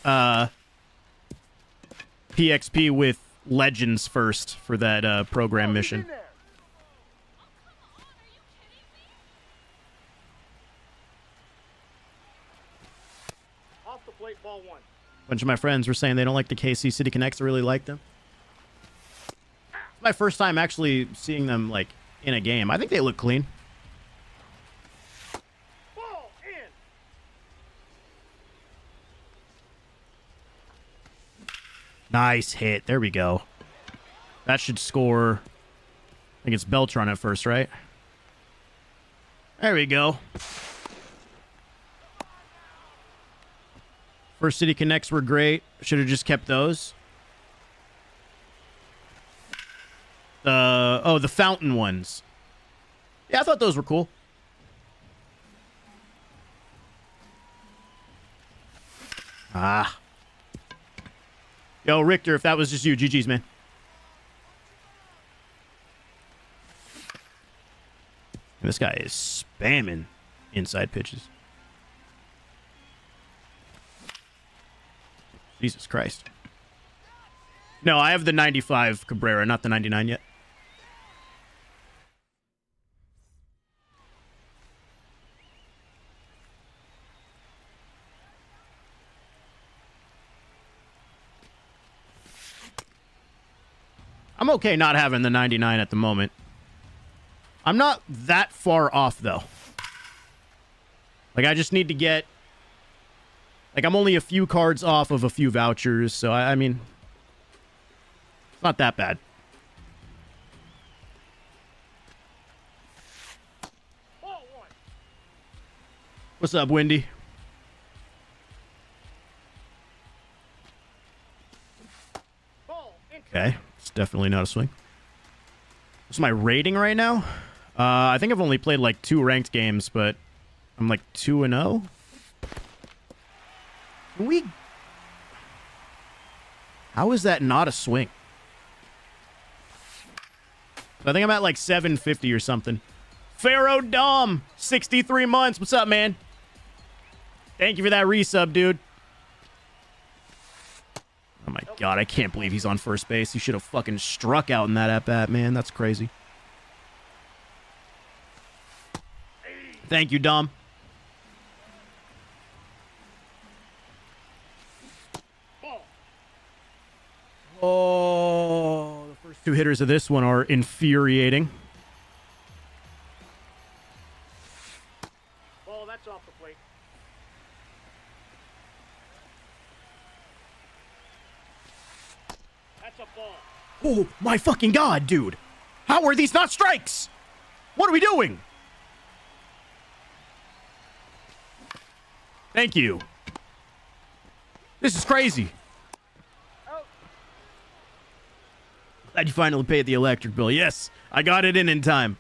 PXP with Legends first for that program mission. Off the plate, ball 1. A bunch of my friends were saying they don't like the KC City Connects. I really like them. It's my first time actually seeing them like in a game. I think they look clean. Ball in. Nice hit. There we go. That should score. I think it's Beltron at first, right? There we go. First City Connects were great. Should have just kept those. The fountain ones. Yeah, I thought those were cool. Ah. Yo, Richter, if that was just you, GG's, man. This guy is spamming inside pitches. Jesus Christ. No, I have the 95 Cabrera, not the 99 yet. I'm okay not having the 99 at the moment. I'm not that far off, though. Like, I just need to get... Like, I'm only a few cards off of a few vouchers, so, I mean... It's not that bad. Ball one. What's up, Wendy? Ball into. Okay, it's definitely not a swing. What's my rating right now? I think I've only played like 2 ranked games, but I'm like 2-0. Can we... How is that not a swing? I think I'm at like 750 or something. Pharaoh Dom, 63 months. What's up, man? Thank you for that resub, dude. Oh my god, I can't believe he's on first base. He should have fucking struck out in that at-bat, man. That's crazy. Thank you, Dom. Ball. Oh, the first 2 hitters of this one are infuriating. Ball, that's off the plate. That's a ball. Oh, my fucking god, dude. How are these not strikes? What are we doing? Thank you. This is crazy. Out. Glad you finally paid the electric bill. Yes, I got it in time.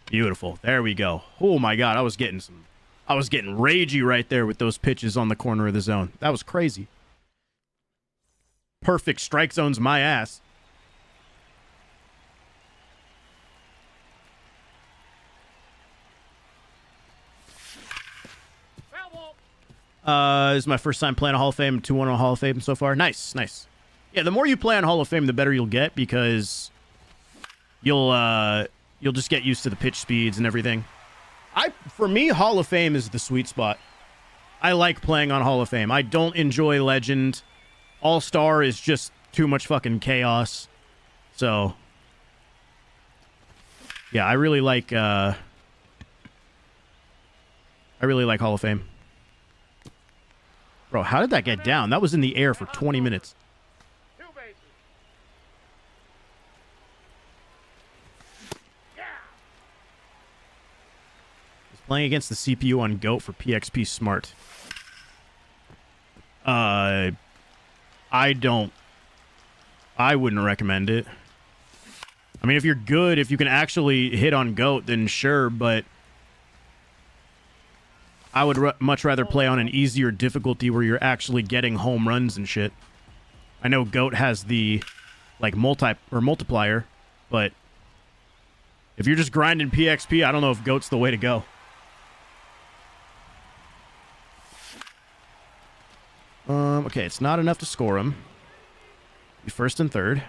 Beautiful. There we go. Oh my god, I was getting ragey right there with those pitches on the corner of the zone. That was crazy. Perfect strike zone's my ass. Foul ball. This is my first time playing a Hall of Fame, 2-1 on Hall of Fame so far. Nice, nice. Yeah, the more you play on Hall of Fame, the better you'll get because you'll just get used to the pitch speeds and everything. For me, Hall of Fame is the sweet spot. I like playing on Hall of Fame. I don't enjoy Legend. All-Star is just too much fucking chaos. So, yeah, I really like Hall of Fame. Bro, how did that get down? That was in the air for 20 minutes. 2 bases. Yeah. He's playing against the CPU on GOAT for PXP Smart. I wouldn't recommend it. I mean, if you're good, if you can actually hit on GOAT, then sure, but I would much rather play on an easier difficulty where you're actually getting home runs and shit. I know GOAT has the, like, multiplier, but if you're just grinding PXP, I don't know if GOAT's the way to go. Okay, it's not enough to score him. Be first and third.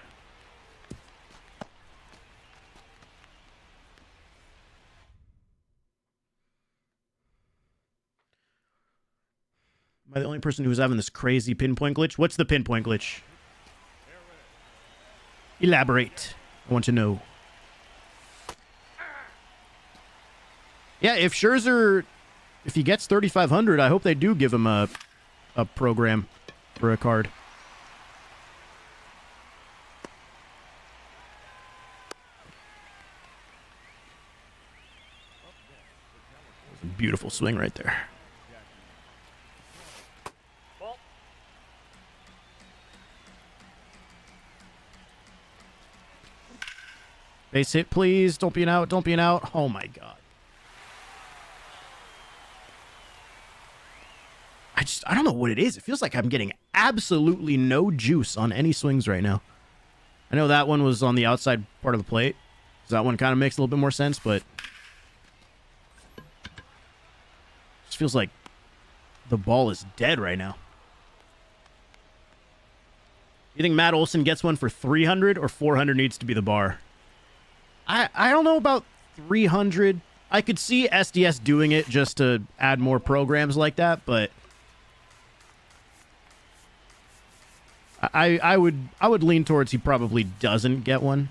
Am I the only person who's having this crazy pinpoint glitch? What's the pinpoint glitch? Elaborate. I want to know. Yeah, if Scherzer, if he gets 3,500, I hope they do give him a program for a card. Beautiful swing right there. Ball. Base hit, please. Don't be an out. Don't be an out. Oh, my God. I don't know what it is. It feels like I'm getting absolutely no juice on any swings right now. I know that one was on the outside part of the plate. So that one kind of makes a little bit more sense, but it just feels like the ball is dead right now. You think Matt Olson gets one for 300 or 400 needs to be the bar? I don't know about 300. I could see SDS doing it just to add more programs like that, but I would lean towards he probably doesn't get one.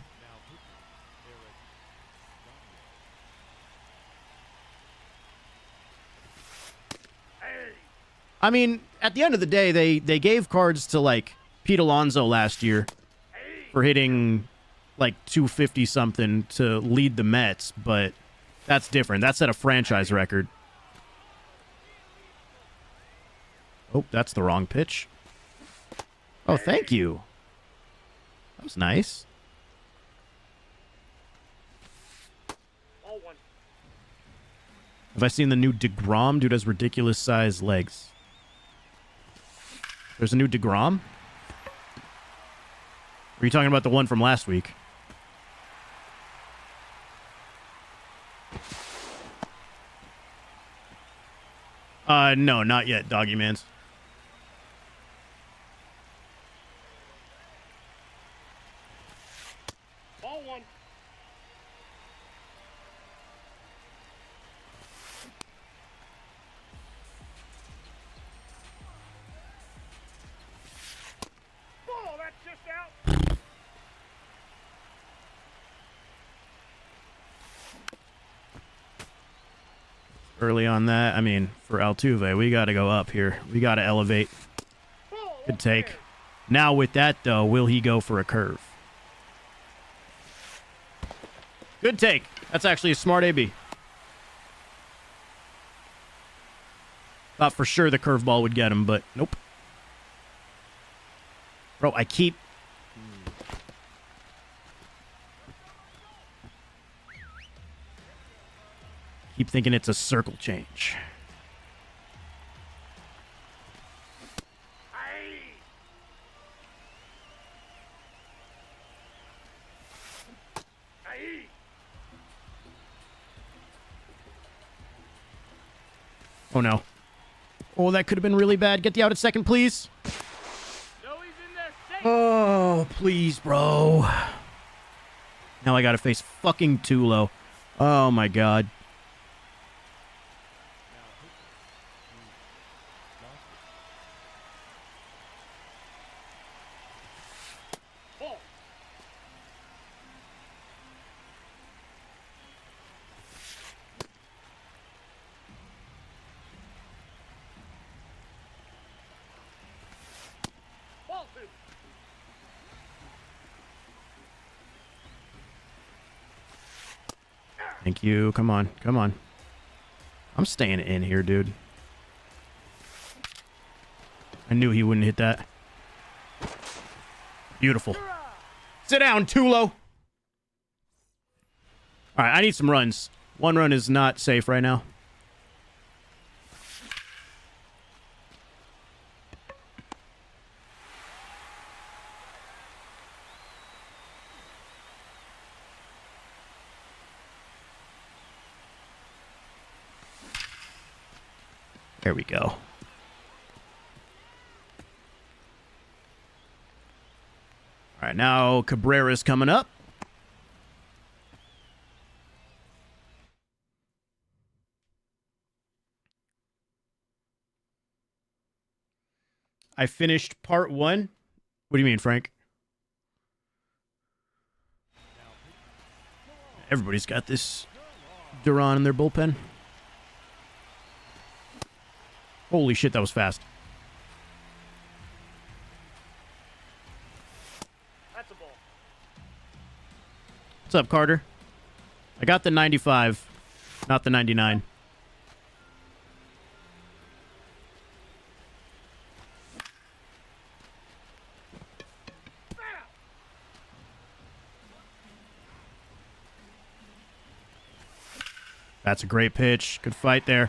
I mean, at the end of the day, they gave cards to like Pete Alonso last year for hitting like 250 something to lead the Mets, but that's different. That set a franchise record. Oh, that's the wrong pitch. Oh, thank you. That was nice. Ball one. Have I seen the new DeGrom? Dude has ridiculous sized legs. There's a new DeGrom? Are you talking about the one from last week? No, not yet, Doggy Mans. Ball one. Oh, that's just out. Early on that, I mean, for Altuve, we got to go up here. We got to elevate. Ball, Good take. Now with that, though, will he go for a curve? Good take. That's actually a smart AB. Thought for sure the curveball would get him, but nope. Bro, I keep thinking it's a circle change. Aye. Aye. Oh, no. Oh, that could have been really bad. Get the out at second, please. No, he's in there safe. Oh, please, bro. Now I got to face fucking Tulo. Oh, my God. Ball. Ball two. Thank you. Come on. Come on. I'm staying in here, dude. I knew he wouldn't hit that. Beautiful. Sit down, Tulo. All right, I need some runs. One run is not safe right now. There we go. All right, now Cabrera's coming up. I finished part one. What do you mean, Frank? Everybody's got this Duran in their bullpen. Holy shit, that was fast. That's a ball. What's up, Carter? I got the 95, not the 99. That's a great pitch. Good fight there.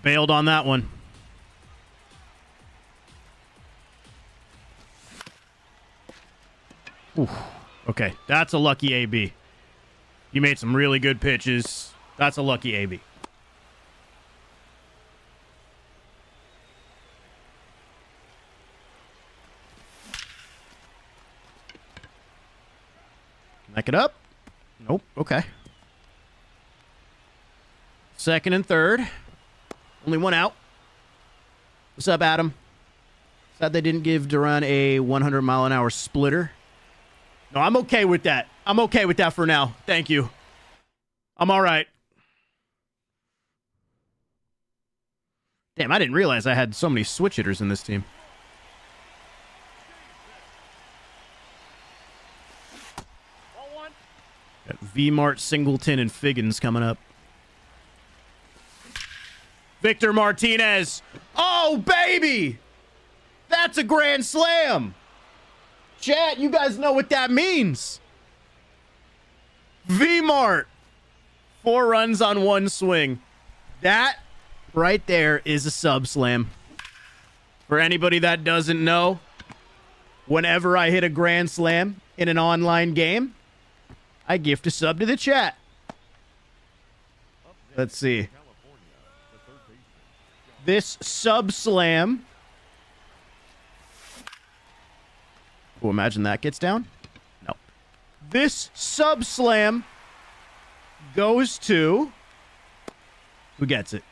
Bailed on that one. Oof. Okay, that's a lucky AB. You made some really good pitches. That's a lucky AB. Back it up. Nope. Okay. Second and third. Only one out. What's up, Adam? Sad they didn't give Duran a 100-mile-an-hour splitter. No, I'm okay with that. I'm okay with that for now. Thank you. I'm all right. Damn, I didn't realize I had so many switch hitters in this team. Ball one. Got V-Mart, Singleton, and Figgins coming up. Victor Martinez. Oh, baby! That's a grand slam! Chat, you guys know what that means. V-Mart. 4 runs on 1 swing. That right there is a sub slam. For anybody that doesn't know, whenever I hit a grand slam in an online game, I gift a sub to the chat. Let's see. This sub slam. Oh, imagine that gets down. No. This sub slam goes to... Who gets it?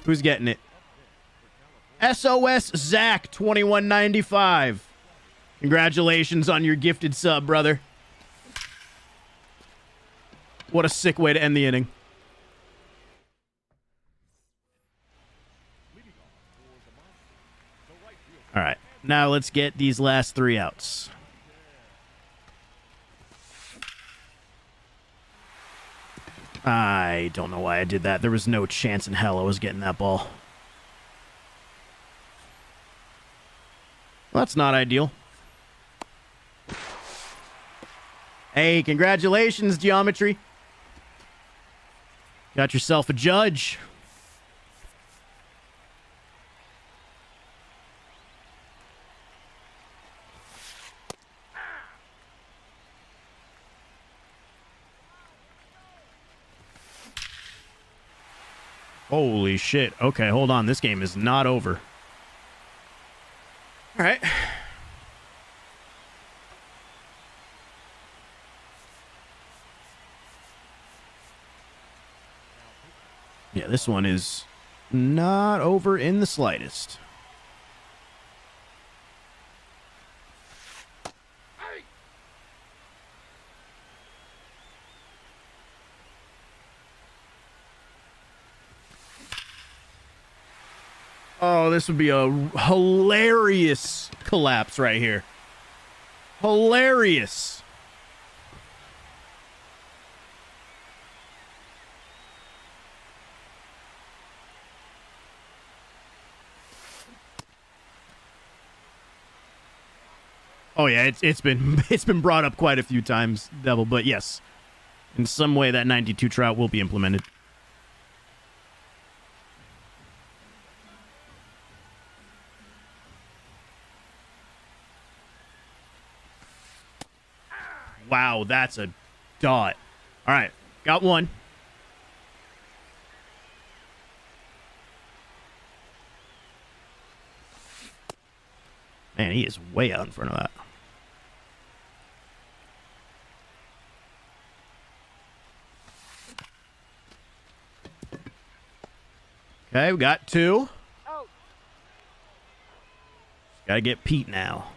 Who's getting it? SOS Zach 2195. Congratulations on your gifted sub, brother. What a sick way to end the inning. All right. Now let's get these last 3 outs. I don't know why I did that. There was no chance in hell I was getting that ball. Well, that's not ideal. Hey, congratulations, Geometry. Got yourself a judge. Holy shit. Okay, hold on. This game is not over. All right. Yeah, this one is not over in the slightest. Oh, this would be a hilarious collapse right here. Hilarious. Oh yeah, it's been brought up quite a few times, Devil, but yes. In some way that 92 trout will be implemented. Wow, that's a dot. All right, got one. Man, he is way out in front of that. Okay, we got 2. Out. Got to get Pete now.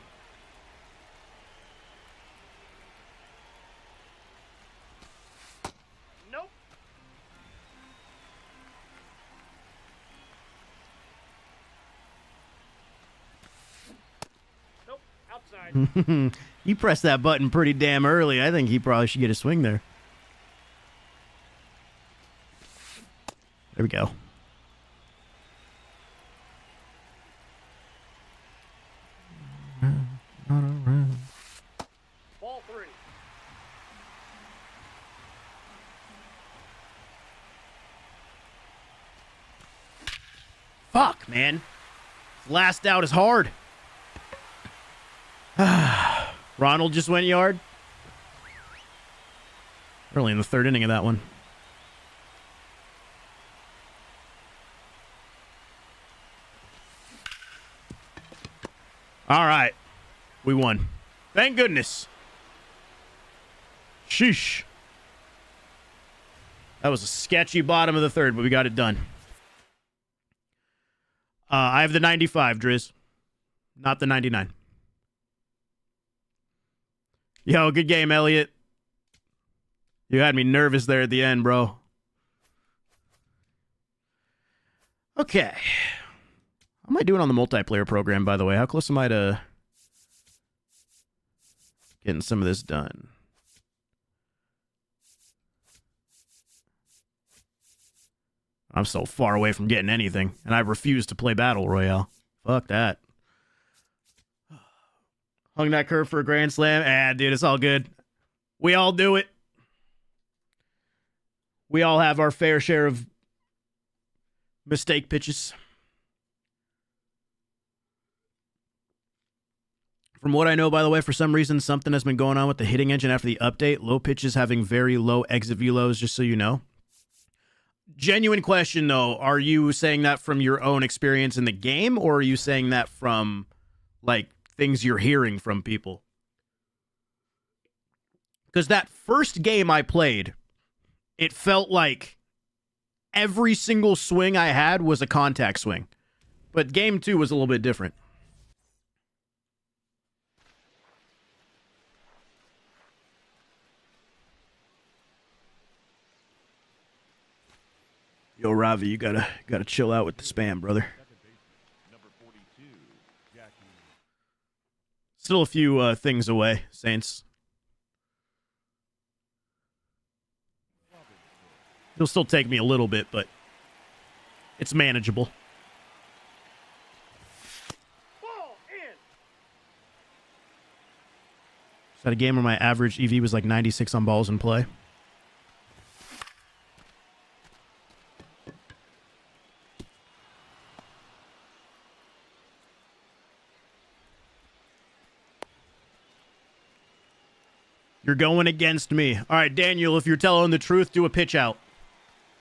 Nope. Nope. Outside. He pressed that button pretty damn early. I think he probably should get a swing there. There we go. Ball 3. Fuck, man. Last out is hard. Ronald just went yard. Early in the third inning of that one. All right. We won. Thank goodness. Sheesh. That was a sketchy bottom of the third, but we got it done. I have the 95, Driz. Not the 99. Yo, good game, Elliot. You had me nervous there at the end, bro. Okay. How am I doing on the multiplayer program, by the way? How close am I to getting some of this done? I'm so far away from getting anything, and I refuse to play Battle Royale. Fuck that. Hung that curve for a grand slam. Dude, it's all good. We all do it. We all have our fair share of mistake pitches. From what I know, by the way, for some reason, something has been going on with the hitting engine after the update. Low pitches having very low exit velos, just so you know. Genuine question, though. Are you saying that from your own experience in the game, or are you saying that from, like, things you're hearing from people? Because that first game I played, it felt like every single swing I had was a contact swing. But game 2 was a little bit different. Yo, Ravi, you gotta chill out with the spam, brother. Still a few things away, Saints. It'll still take me a little bit, but it's manageable. Ball in. Is that a game where my average EV was like 96 on balls in play? You're going against me. All right, Daniel, if you're telling the truth, do a pitch out.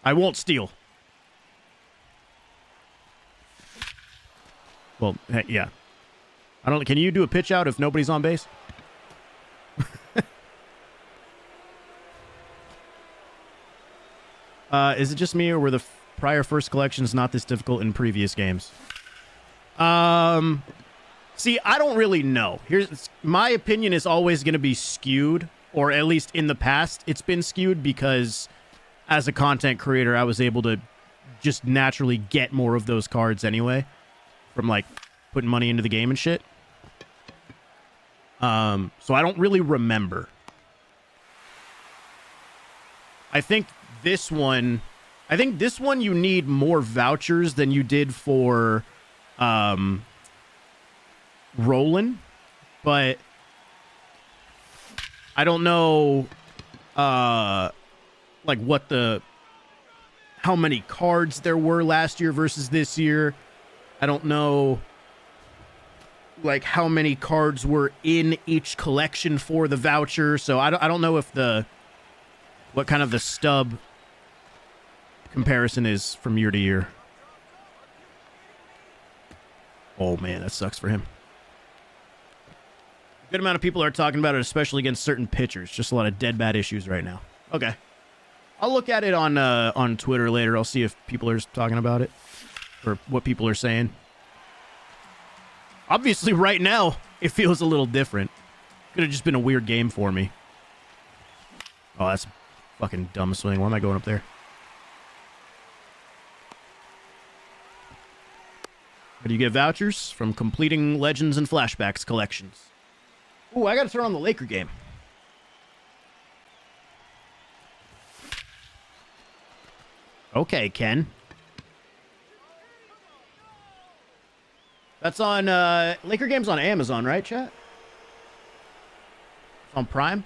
I won't steal. Well, hey, yeah. I don't. Can you do a pitch out if nobody's on base? Is it just me, or were the prior first collections not this difficult in previous games? See, I don't really know. Here's my opinion is always going to be skewed, or at least in the past, it's been skewed because as a content creator, I was able to just naturally get more of those cards anyway from like putting money into the game and shit. So I don't really remember. I think this one you need more vouchers than you did for Roland, but I don't know like how many cards there were last year versus this year. I don't know like how many cards were in each collection for the voucher, so I don't know if what kind of the stub comparison is from year to year. Oh man, that sucks for him. A good amount of people are talking about it, especially against certain pitchers. Just a lot of dead bad issues right now. Okay. I'll look at it on Twitter later. I'll see if people are talking about it or what people are saying. Obviously, right now, it feels a little different. Could have just been a weird game for me. Oh, that's a fucking dumb swing. Why am I going up there? How do you get vouchers? From completing Legends and Flashbacks collections. Ooh, I got to turn on the Laker game. Okay, Ken. That's on, Laker game's on Amazon, right, chat? It's on Prime?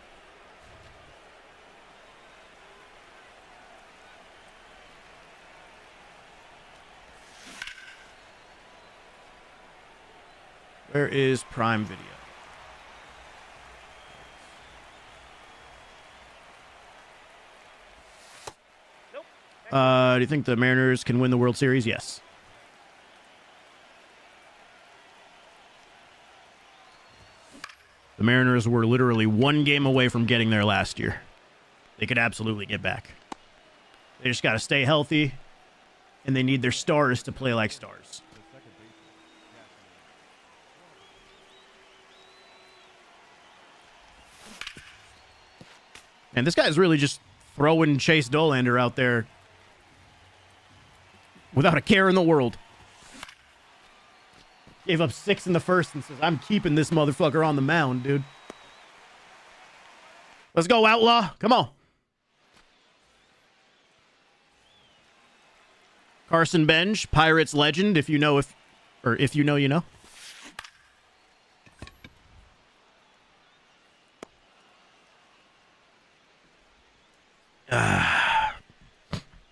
Where is Prime Video? Nope. Do you think the Mariners can win the World Series? Yes. The Mariners were literally one game away from getting there last year. They could absolutely get back. They just got to stay healthy, and they need their stars to play like stars. And this guy's really just throwing Chase Dolander out there without a care in the world. Gave up 6 in the first and says, I'm keeping this motherfucker on the mound, dude. Let's go, Outlaw. Come on. Carson Benj, Pirates legend, if you know, if you know, you know. Batting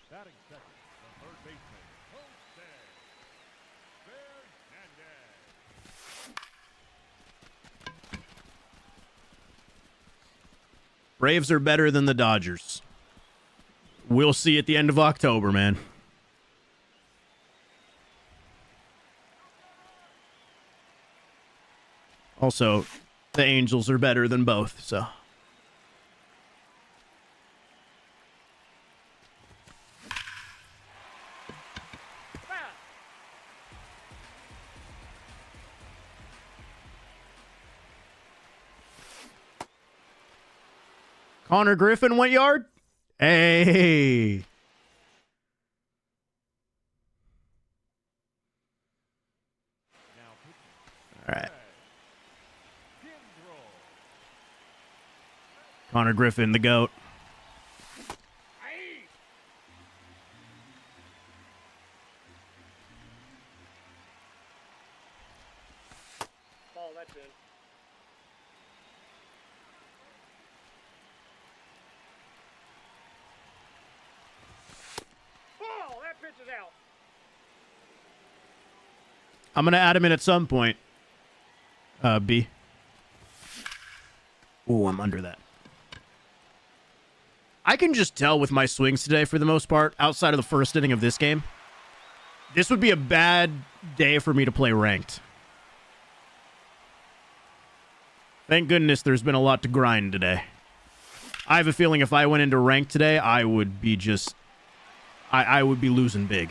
second, the third baseman, Jose Fernandez. Braves are better than the Dodgers. We'll see at the end of October, man. Also, the Angels are better than both, so. Foul. Connor Griffin went yard? Hey. Now pitching, All right. Kindrel. Connor Griffin, the GOAT. Aye. Ball, that's in. Ball, that pitch is out. I'm going to add him in at some point. B. Ooh, I'm under that. I can just tell with my swings today, for the most part, outside of the first inning of this game, this would be a bad day for me to play ranked. Thank goodness there's been a lot to grind today. I have a feeling if I went into ranked today, I would be just... I would be losing big.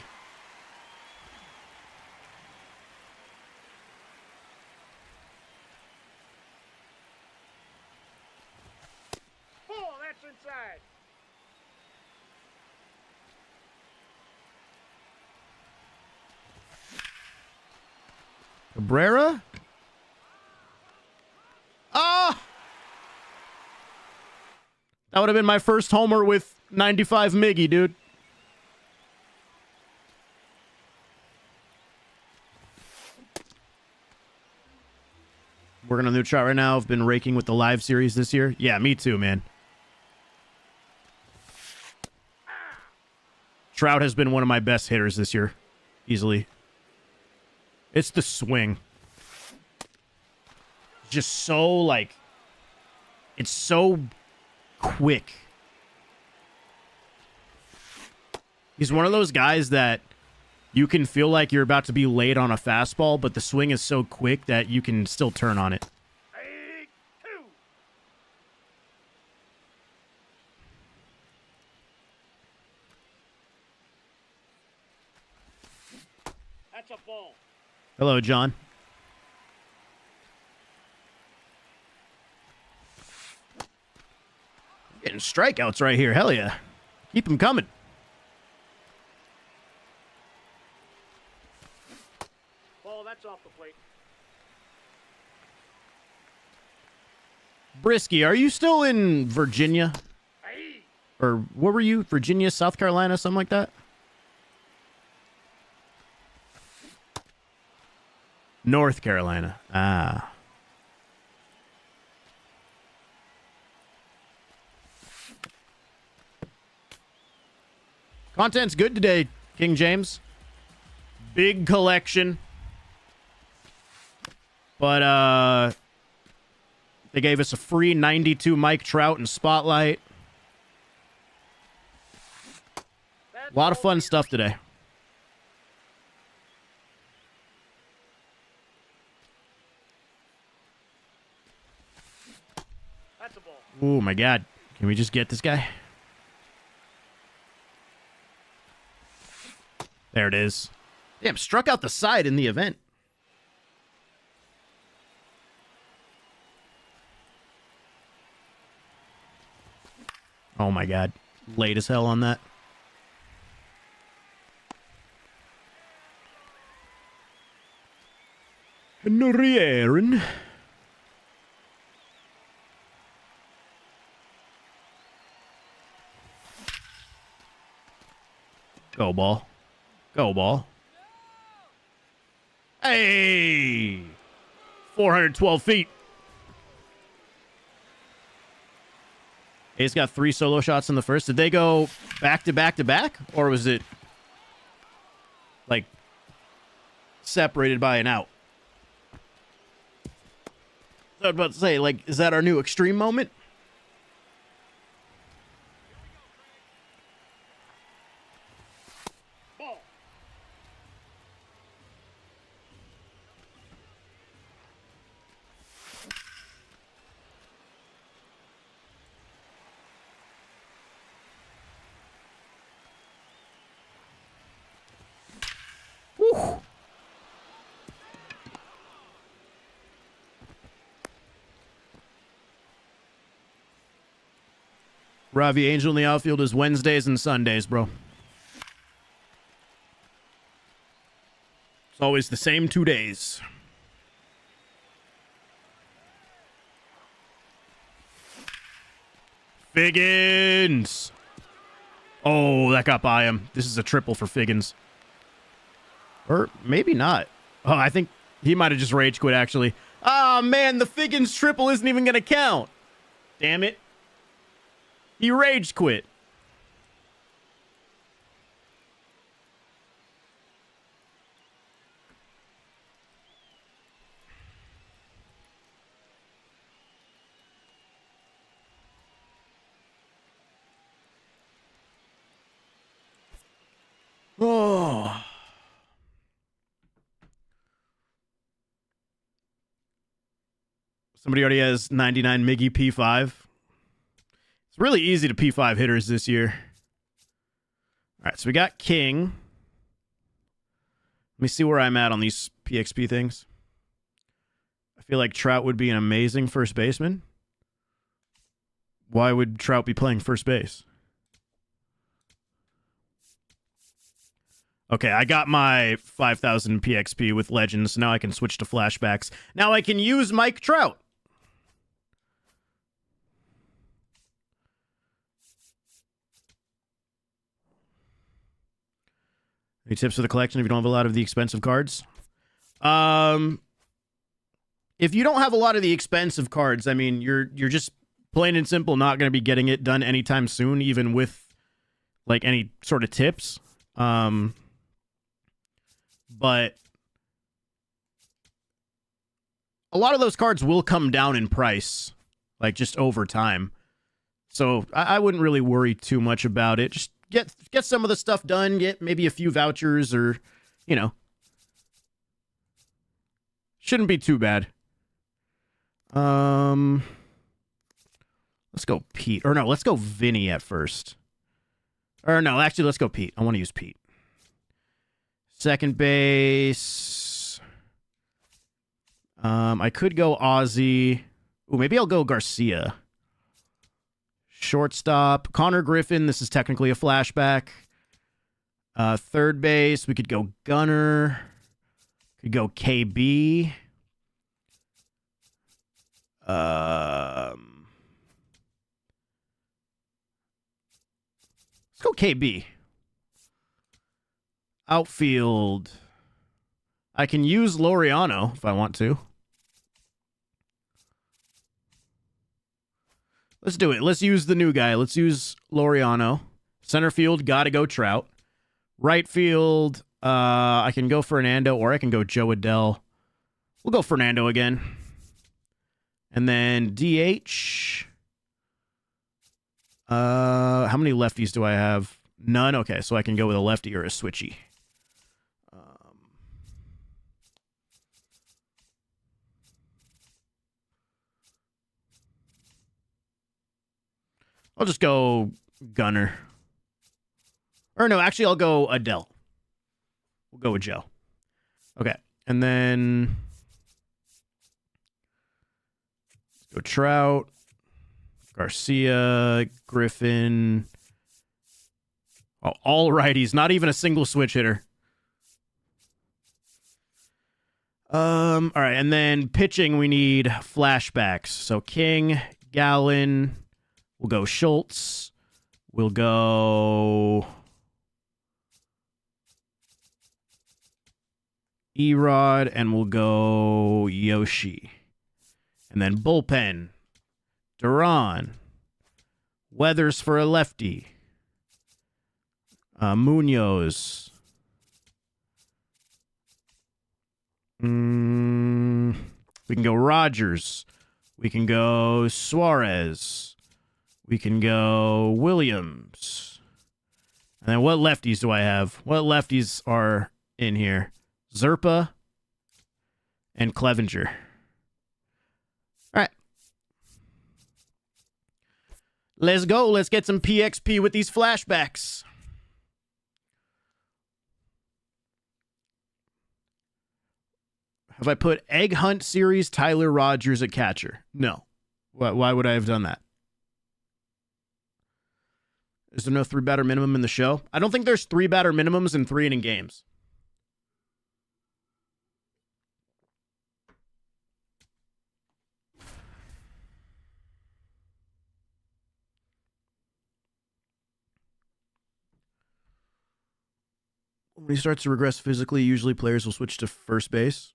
Ball, that's inside. Cabrera? Ah! That would have been my first homer with 95 Miggy, dude. Working on the new chart right now. I've been raking with the live series this year. Yeah, me too, man. Trout has been one of my best hitters this year. Easily. It's the swing. Just so, like... It's so quick. He's one of those guys that you can feel like you're about to be late on a fastball, but the swing is so quick that you can still turn on it. Aye, 2. That's a ball. Hello, John. Getting strikeouts right here. Hell yeah. Keep them coming. Ball, that's off the plate. Brisky, are you still in Virginia? Aye. Or what were you? Virginia, South Carolina, something like that? North Carolina. Ah. Content's good today, King James. Big collection. But they gave us a free 92 Mike Trout and Spotlight. That's A lot of all fun here. stuff today. That's a ball. Oh my God. Can we just get this guy? There it is. Damn, struck out the side in the event. Oh my God. Late as hell on that. Norrieren. Go ball. Go ball. Hey! 412 feet. A's got 3 solo shots in the first. Did they go back to back to back? Or was it like separated by an out? I was about to say, like, is that our new extreme moment? Ball. Whew. Ravi Angel in the outfield is Wednesdays and Sundays, bro. It's always the same 2 days. Figgins. Oh, that got by him. This is a triple for Figgins. Or maybe not. Oh, I think he might have just rage quit, actually. Ah, man, the Figgins triple isn't even going to count. Damn it. He rage quit. Oh. Somebody already has 99 Miggy P5. It's really easy to P5 hitters this year. All right, so we got King. Let me see where I'm at on these PXP things. I feel like Trout would be an amazing first baseman. Why would Trout be playing first base? Okay, I got my 5,000 PXP with Legends. So now I can switch to flashbacks. Now I can use Mike Trout. Any tips for the collection if you don't have a lot of the expensive cards? If you don't have a lot of the expensive cards, I mean, you're just plain and simple not going to be getting it done anytime soon, even with like any sort of tips. But a lot of those cards will come down in price, like just over time. So I wouldn't really worry too much about it. Just get some of the stuff done, get maybe a few vouchers or, you know. Shouldn't be too bad. Let's go Pete. Or no, let's go Vinny at first. Or no, actually, let's go Pete. I want to use Pete. Second base. I could go Ozzy. Ooh, maybe I'll go Garcia. Shortstop. Connor Griffin. This is technically a flashback. Third base. We could go Gunner. Could go KB. Let's go KB. Outfield. I can use Laureano if I want to. Let's do it. Let's use the new guy. Let's use Laureano. Center field, gotta go Trout. Right field, I can go Fernando or I can go Joe Adell. We'll go Fernando again. And then DH. How many lefties do I have? None? Okay, so I can go with a lefty or a switchy. I'll just go Gunner. Or no, actually, I'll go Adele. We'll go with Joe. Okay, and then let's go Trout, Garcia, Griffin. Oh, all righties, not even a single switch hitter. All right, and then pitching, we need flashbacks. So King, Gallen, we'll go Schultz, we'll go Erod, and we'll go Yoshi. And then bullpen, Duran, Weathers for a lefty, Munoz. We can go Rogers. We can go Suarez. We can go Williams. And then what lefties do I have? What lefties are in here? Zerpa and Clevenger. All right. Let's go. Let's get some PXP with these flashbacks. Have I put Egg Hunt Series Tyler Rogers at catcher? No. Why would I have done that? Is there no 3-batter minimum in the show? I don't think there's 3-batter minimums in 3-inning games. When he starts to regress physically, usually players will switch to first base.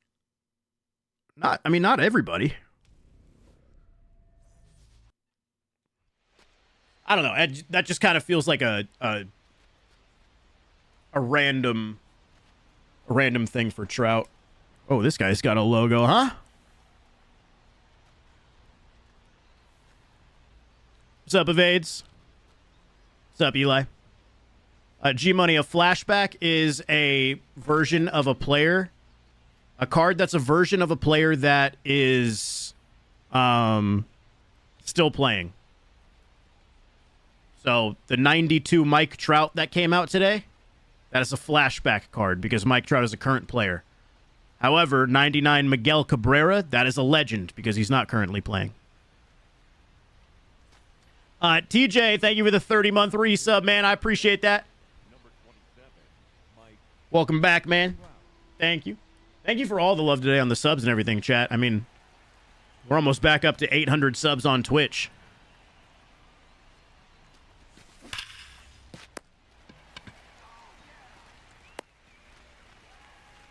Not everybody. I don't know. That just kind of feels like a random thing for Trout. Oh, this guy's got a logo, huh? What's up, Evades? What's up, Eli? G-Money, a flashback is a version of a player. A card that's a version of a player that is still playing. So the 92 Mike Trout that came out today, that is a flashback card because Mike Trout is a current player. However, 99 Miguel Cabrera, that is a legend because he's not currently playing. TJ, thank you for the 30-month resub, man. I appreciate that. Number 27, Mike. Welcome back, man. Thank you. Thank you for all the love today on the subs and everything, chat. I mean, we're almost back up to 800 subs on Twitch.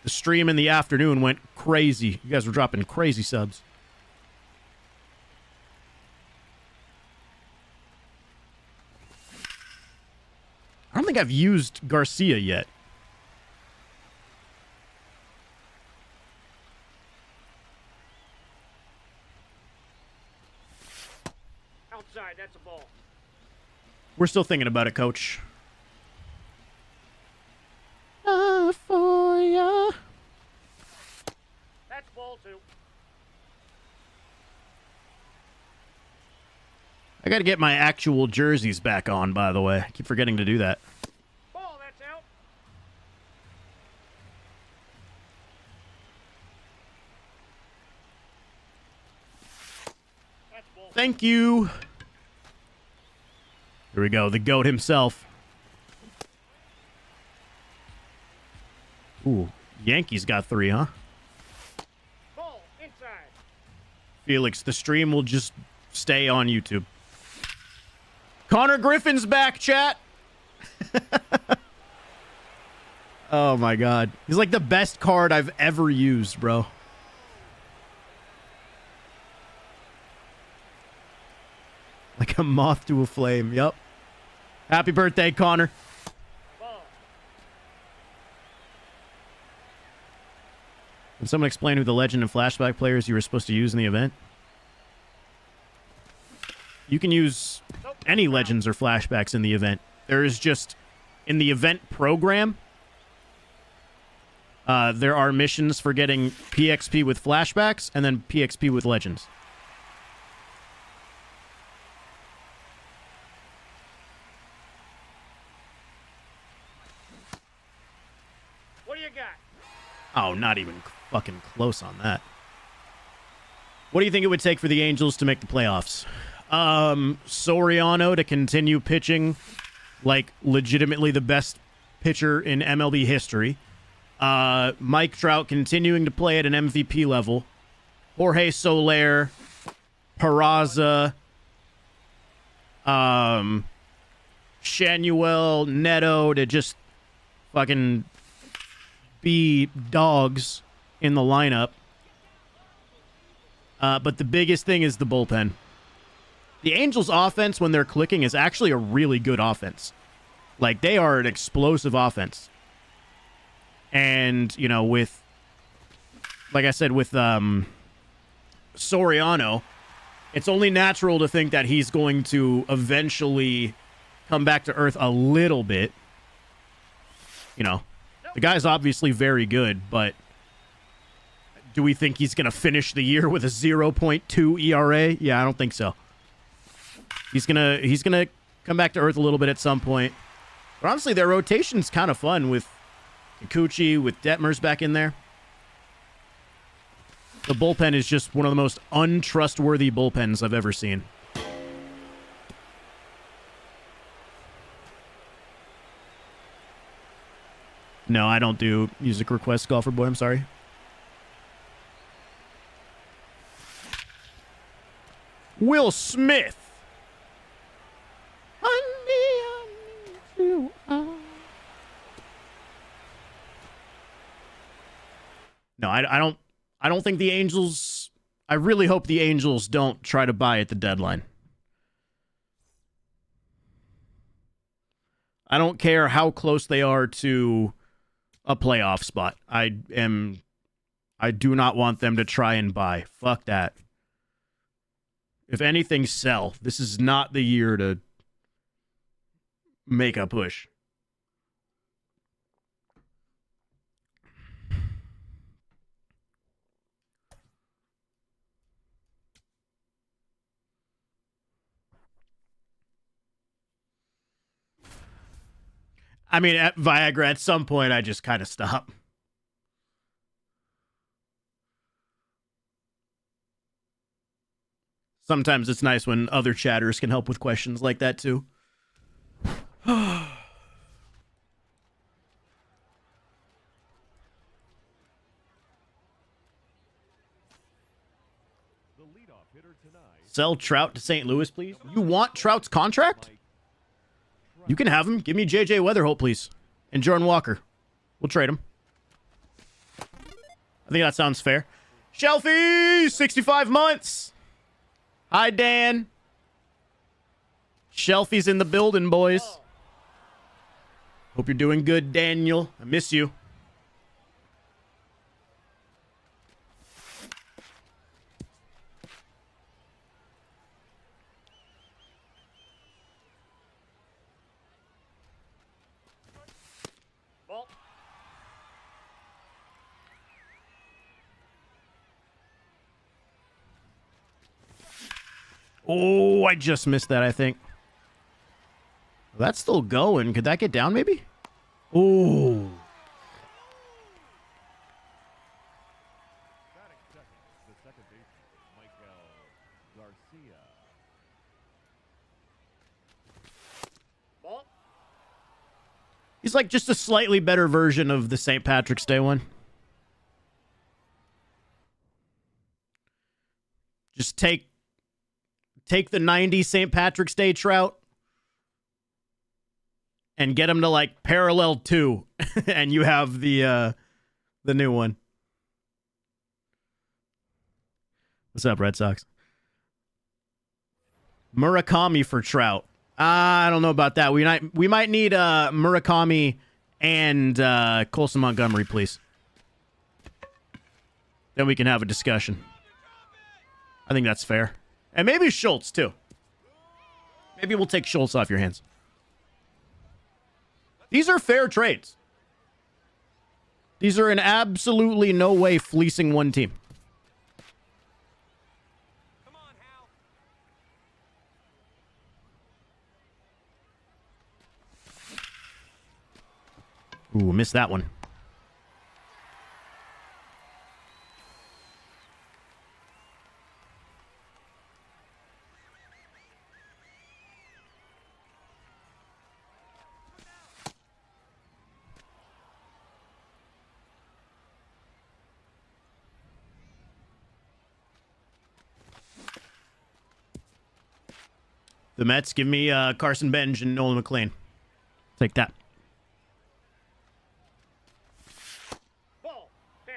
The stream in the afternoon went crazy. You guys were dropping crazy subs. I don't think I've used Garcia yet. Outside, that's a ball. We're still thinking about it, Coach. For ya. That's ball 2. I got to get my actual jerseys back on, by the way. I keep forgetting to do that. Ball, that's out. That's ball. Thank you. Here we go. The GOAT himself. Ooh, Yankees got 3, huh? Ball, inside. Felix, the stream will just stay on YouTube. Connor Griffin's back, chat. Oh, my God. He's like the best card I've ever used, bro. Like a moth to a flame. Yup. Happy birthday, Connor. Ball. Can someone explain who the legend and flashback players you were supposed to use in the event? You can use any legends or flashbacks in the event. There is just, in the event program, there are missions for getting PXP with flashbacks and then PXP with legends. What do you got? Oh, not even fucking close on that. What do you think it would take for the Angels to make the playoffs? Soriano to continue pitching like legitimately the best pitcher in MLB history. Mike Trout continuing to play at an MVP level. Jorge Soler, Peraza, Shanuel, Neto to just fucking be dogs in the lineup. But the biggest thing is the bullpen. The Angels' offense, when they're clicking, is actually a really good offense. Like, they are an explosive offense. And, you know, with, like I said, with Soriano, it's only natural to think that he's going to eventually come back to earth a little bit. You know, the guy's obviously very good, but do we think he's going to finish the year with a 0.2 ERA? Yeah, I don't think so. He's gonna come back to earth a little bit at some point. But honestly, their rotation's kind of fun with Kikuchi, with Detmers back in there. The bullpen is just one of the most untrustworthy bullpens I've ever seen. No, I don't do music requests, Golfer Boy. I'm sorry. Will Smith. No, I don't think the Angels. I really hope the Angels don't try to buy at the deadline. I don't care how close they are to a playoff spot. I do not want them to try and buy. Fuck that. If anything, sell. This is not the year to make a push. I mean, at Viagra, at some point, I just kind of stop. Sometimes it's nice when other chatters can help with questions like that, too. Sell Trout to St. Louis, please. You want Trout's contract? You can have him. Give me J.J. Weatherholt, please. And Jordan Walker. We'll trade him. I think that sounds fair. Shelfie! 65 months! Hi, Dan. Shelfie's in the building, boys. Hope you're doing good, Daniel. I miss you. Ball. Oh, I just missed that, I think. That's still going. Could that get down, maybe? Oh. The second baseman, Miguel Garcia. Ball. He's like just a slightly better version of the St. Patrick's Day one. Just take the 90 St. Patrick's Day Trout and get him to like parallel 2 and you have the new one. What's up, Red Sox? Murakami for Trout. I don't know about that. We might need Murakami and Colson Montgomery, please. then we can have a discussion. I think that's fair. And maybe Schultz, too. Maybe we'll take Schultz off your hands. These are fair trades. These are in absolutely no way fleecing one team. Come on, Hal. Ooh, missed that one. The Mets give me Carson Benj and Nolan McLean. Take that. Ball. Down.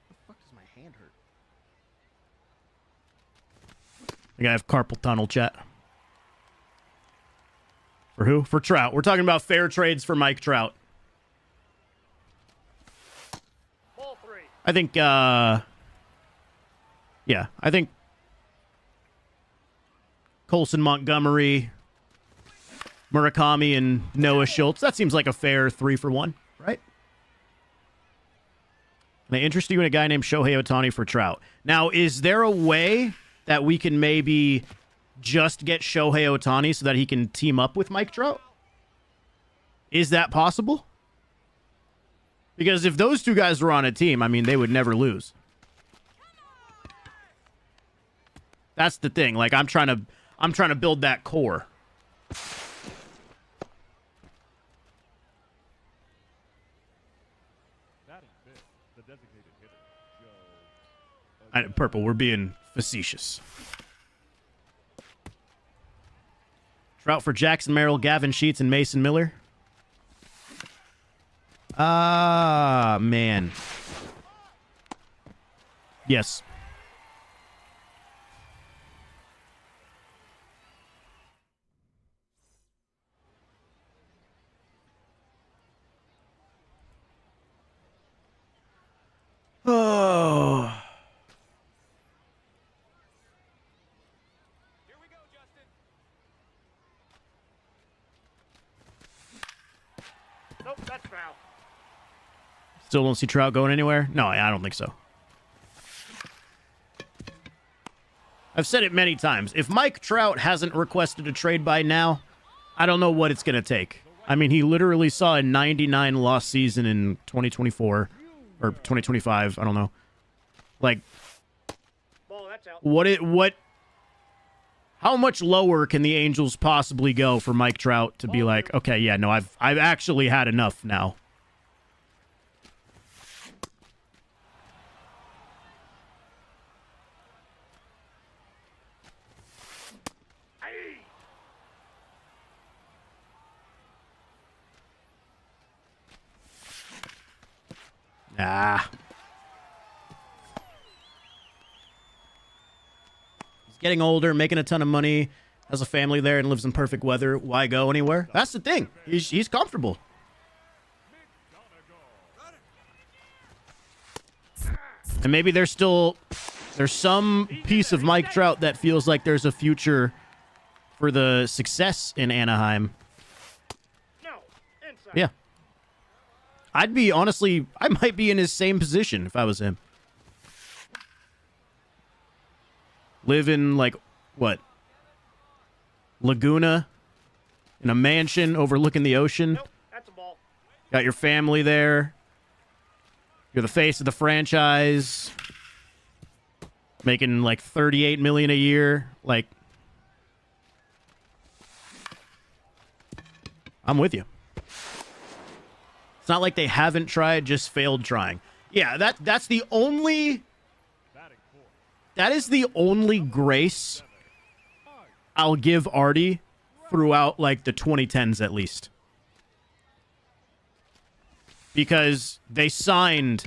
The fuck does my hand hurt? I think I have carpal tunnel, chat. For who? For Trout. We're talking about fair trades for Mike Trout. Ball 3. I think, yeah, I think Colson Montgomery, Murakami, and Noah Schultz. That seems like a fair 3-for-1, right? And they interest you in a guy named Shohei Ohtani for Trout. Now, is there a way that we can maybe just get Shohei Ohtani so that he can team up with Mike Trout? Is that possible? Because if those two guys were on a team, I mean, they would never lose. That's the thing. Like, I'm trying to build that core. Batting fifth, the designated hitter, Joe. Purple, we're being facetious. Trout for Jackson Merrill, Gavin Sheets, and Mason Miller. Ah, man. Yes. Oh. Here we go, Justin. Nope, that's foul. Still don't see Trout going anywhere? No, I don't think so. I've said it many times. If Mike Trout hasn't requested a trade by now, I don't know what it's going to take. I mean, he literally saw a 99 loss season in 2024 or 2025. I don't know. Like, Ball, that's out. how much lower can the Angels possibly go for Mike Trout to be like, okay, yeah, no, I've actually had enough now. Aye. Nah. He's getting older, making a ton of money, has a family there, and lives in perfect weather. Why go anywhere? That's the thing. He's comfortable. And maybe there's some piece of Mike Trout that feels like there's a future for the success in Anaheim. No. Inside. Yeah. I might be in his same position if I was him. Live in, like, what? Laguna? In a mansion overlooking the ocean? Nope, that's a ball. Got your family there. You're the face of the franchise. Making, like, $38 million a year. Like, I'm with you. It's not like they haven't tried, just failed trying. Yeah, that's the only... That is the only grace I'll give Artie throughout, like, the 2010s at least. Because they signed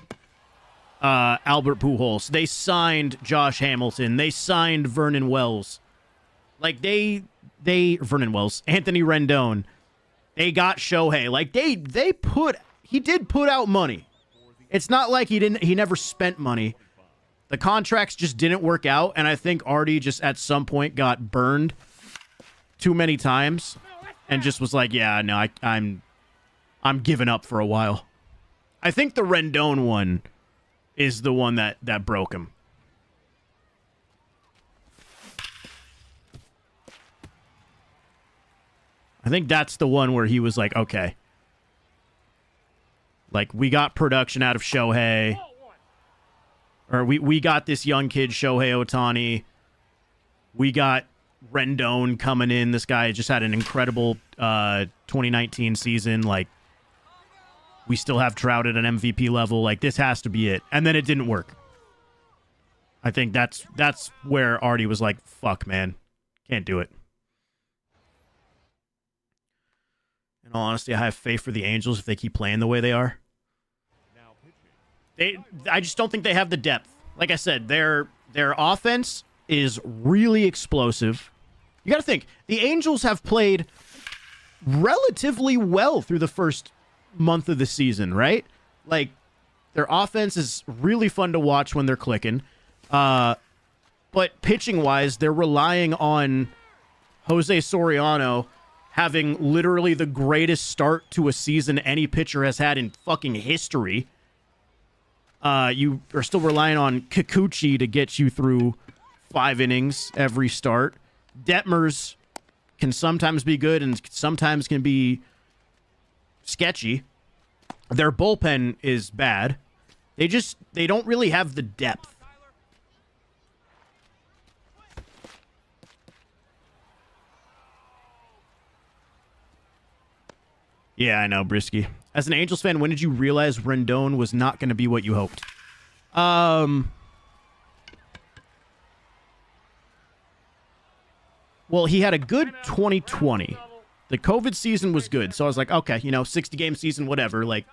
Albert Pujols. They signed Josh Hamilton. They signed Vernon Wells. Like, Vernon Wells. Anthony Rendon. They got Shohei. Like, he did put out money. It's not like he never spent money. The contracts just didn't work out, and I think Artie just at some point got burned too many times and just was like, yeah, no, I'm giving up for a while. I think the Rendon one is the one that broke him. I think that's the one where he was like, okay. Like, we got production out of Shohei. Or we got this young kid, Shohei Ohtani. We got Rendon coming in. This guy just had an incredible 2019 season. Like, we still have Trout at an MVP level. Like, this has to be it. And then it didn't work. I think that's where Artie was like, fuck, man. Can't do it. In all honesty, I have faith for the Angels if they keep playing the way they are. I just don't think they have the depth. Like I said, their offense is really explosive. You got to think, the Angels have played relatively well through the first month of the season, right? Like, their offense is really fun to watch when they're clicking. But pitching-wise, they're relying on Jose Soriano having literally the greatest start to a season any pitcher has had in fucking history. You are still relying on Kikuchi to get you through 5 innings every start. Detmers can sometimes be good and sometimes can be sketchy. Their bullpen is bad. They don't really have the depth. Yeah, I know, Brisky. As an Angels fan, when did you realize Rendon was not going to be what you hoped? Well, he had a good 2020. The COVID season was good, so I was like, okay, 60-game season, whatever. Like,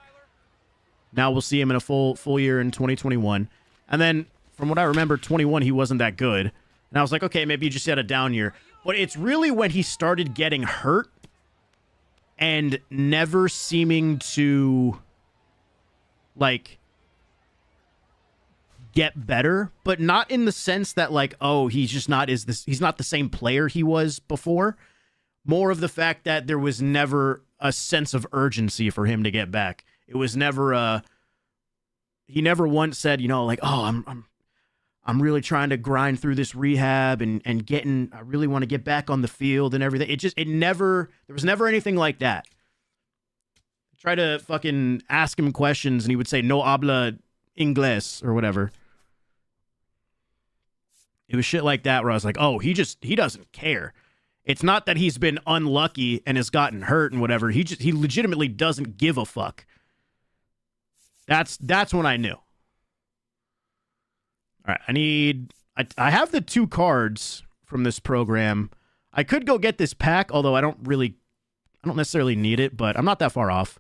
now we'll see him in a full year in 2021. And then, from what I remember, 21, he wasn't that good. And I was like, okay, maybe he just had a down year. But it's really when he started getting hurt and never seeming to, like, get better, but not in the sense that, like, oh, he's not the same player he was before. More of the fact that there was never a sense of urgency for him to get back. It was never he never once said, like, oh, I'm really trying to grind through this rehab and I really want to get back on the field and everything. There was never anything like that. Try to fucking ask him questions and he would say, no habla inglés or whatever. It was shit like that where I was like, oh, he doesn't care. It's not that he's been unlucky and has gotten hurt and whatever. He legitimately doesn't give a fuck. That's when I knew. All right, I have the 2 cards from this program. I could go get this pack, although I don't necessarily need it, but I'm not that far off.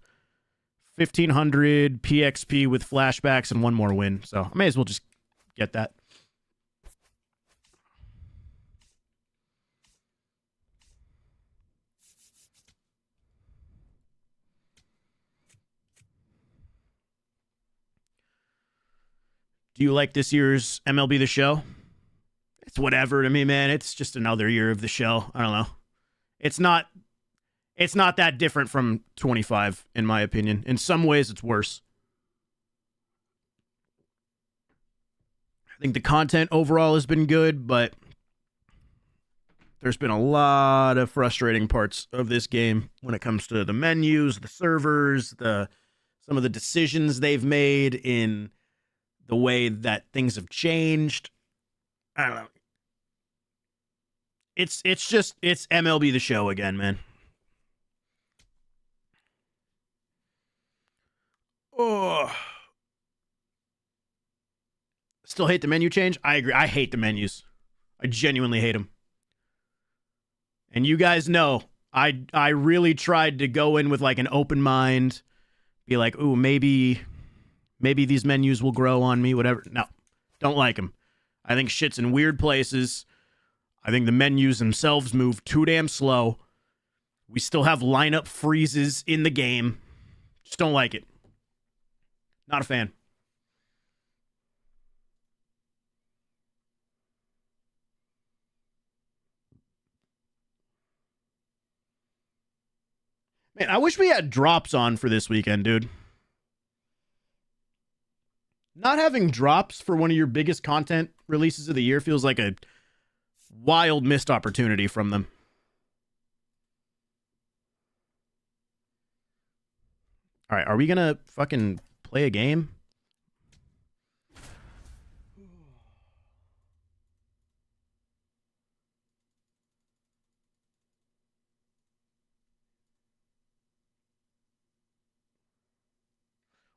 1,500 PXP with flashbacks and 1 more win, so I may as well just get that. Do you like this year's MLB The Show? It's whatever to me, man. It's just another year of the show. I don't know. It's not that different from 25, in my opinion. In some ways, it's worse. I think the content overall has been good, but there's been a lot of frustrating parts of this game when it comes to the menus, the servers, some of the decisions they've made in the way that things have changed. I don't know. It's MLB The Show again, man. Oh. Still hate the menu change? I agree. I hate the menus. I genuinely hate them. And you guys know, I really tried to go in with like an open mind, be like, ooh, maybe these menus will grow on me, whatever. No, don't like them. I think shit's in weird places. I think the menus themselves move too damn slow. We still have lineup freezes in the game. Just don't like it. Not a fan. Man, I wish we had drops on for this weekend, dude. Not having drops for one of your biggest content releases of the year feels like a wild missed opportunity from them. All right, are we gonna fucking play a game?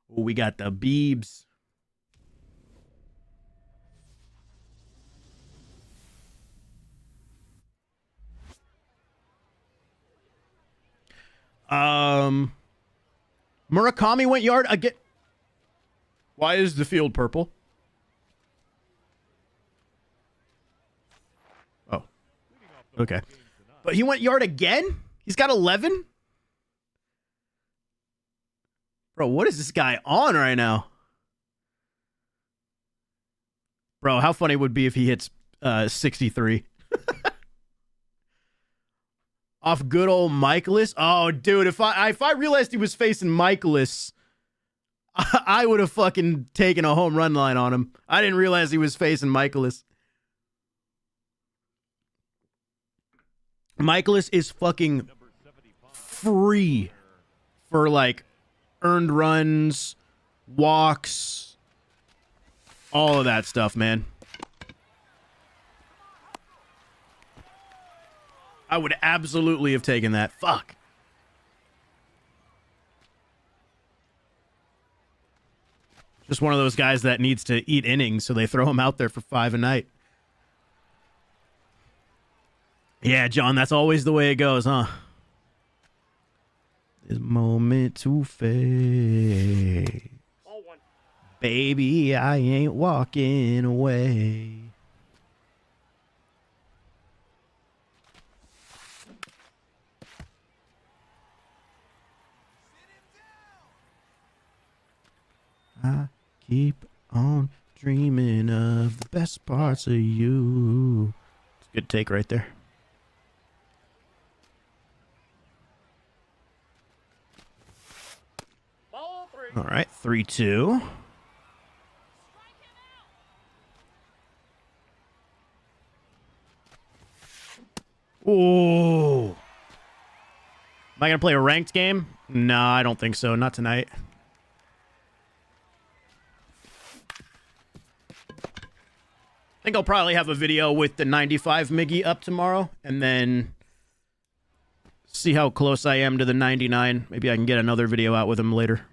Oh, we got the Beebs. Murakami went yard again. Why is the field purple? Oh. Okay. But he went yard again? He's got 11? Bro, what is this guy on right now? Bro, how funny it would be if he hits 63. Off good old Michaelis. Oh, dude, if I realized he was facing Michaelis, I would have fucking taken a home run line on him. I didn't realize he was facing Michaelis. Michaelis is fucking free for like earned runs, walks, all of that stuff, man. I would absolutely have taken that. Fuck. Just one of those guys that needs to eat innings, so they throw him out there for 5 a night. Yeah, John, that's always the way it goes, huh? This moment to fade. Ball one. Baby, I ain't walking away. I keep on dreaming of the best parts of you. It's a good take right there. Ball three. All right, 3-2. Oh. Am I going to play a ranked game? No, I don't think so. Not tonight. I think I'll probably have a video with the 95 Miggy up tomorrow, and then see how close I am to the 99. Maybe I can get another video out with him later.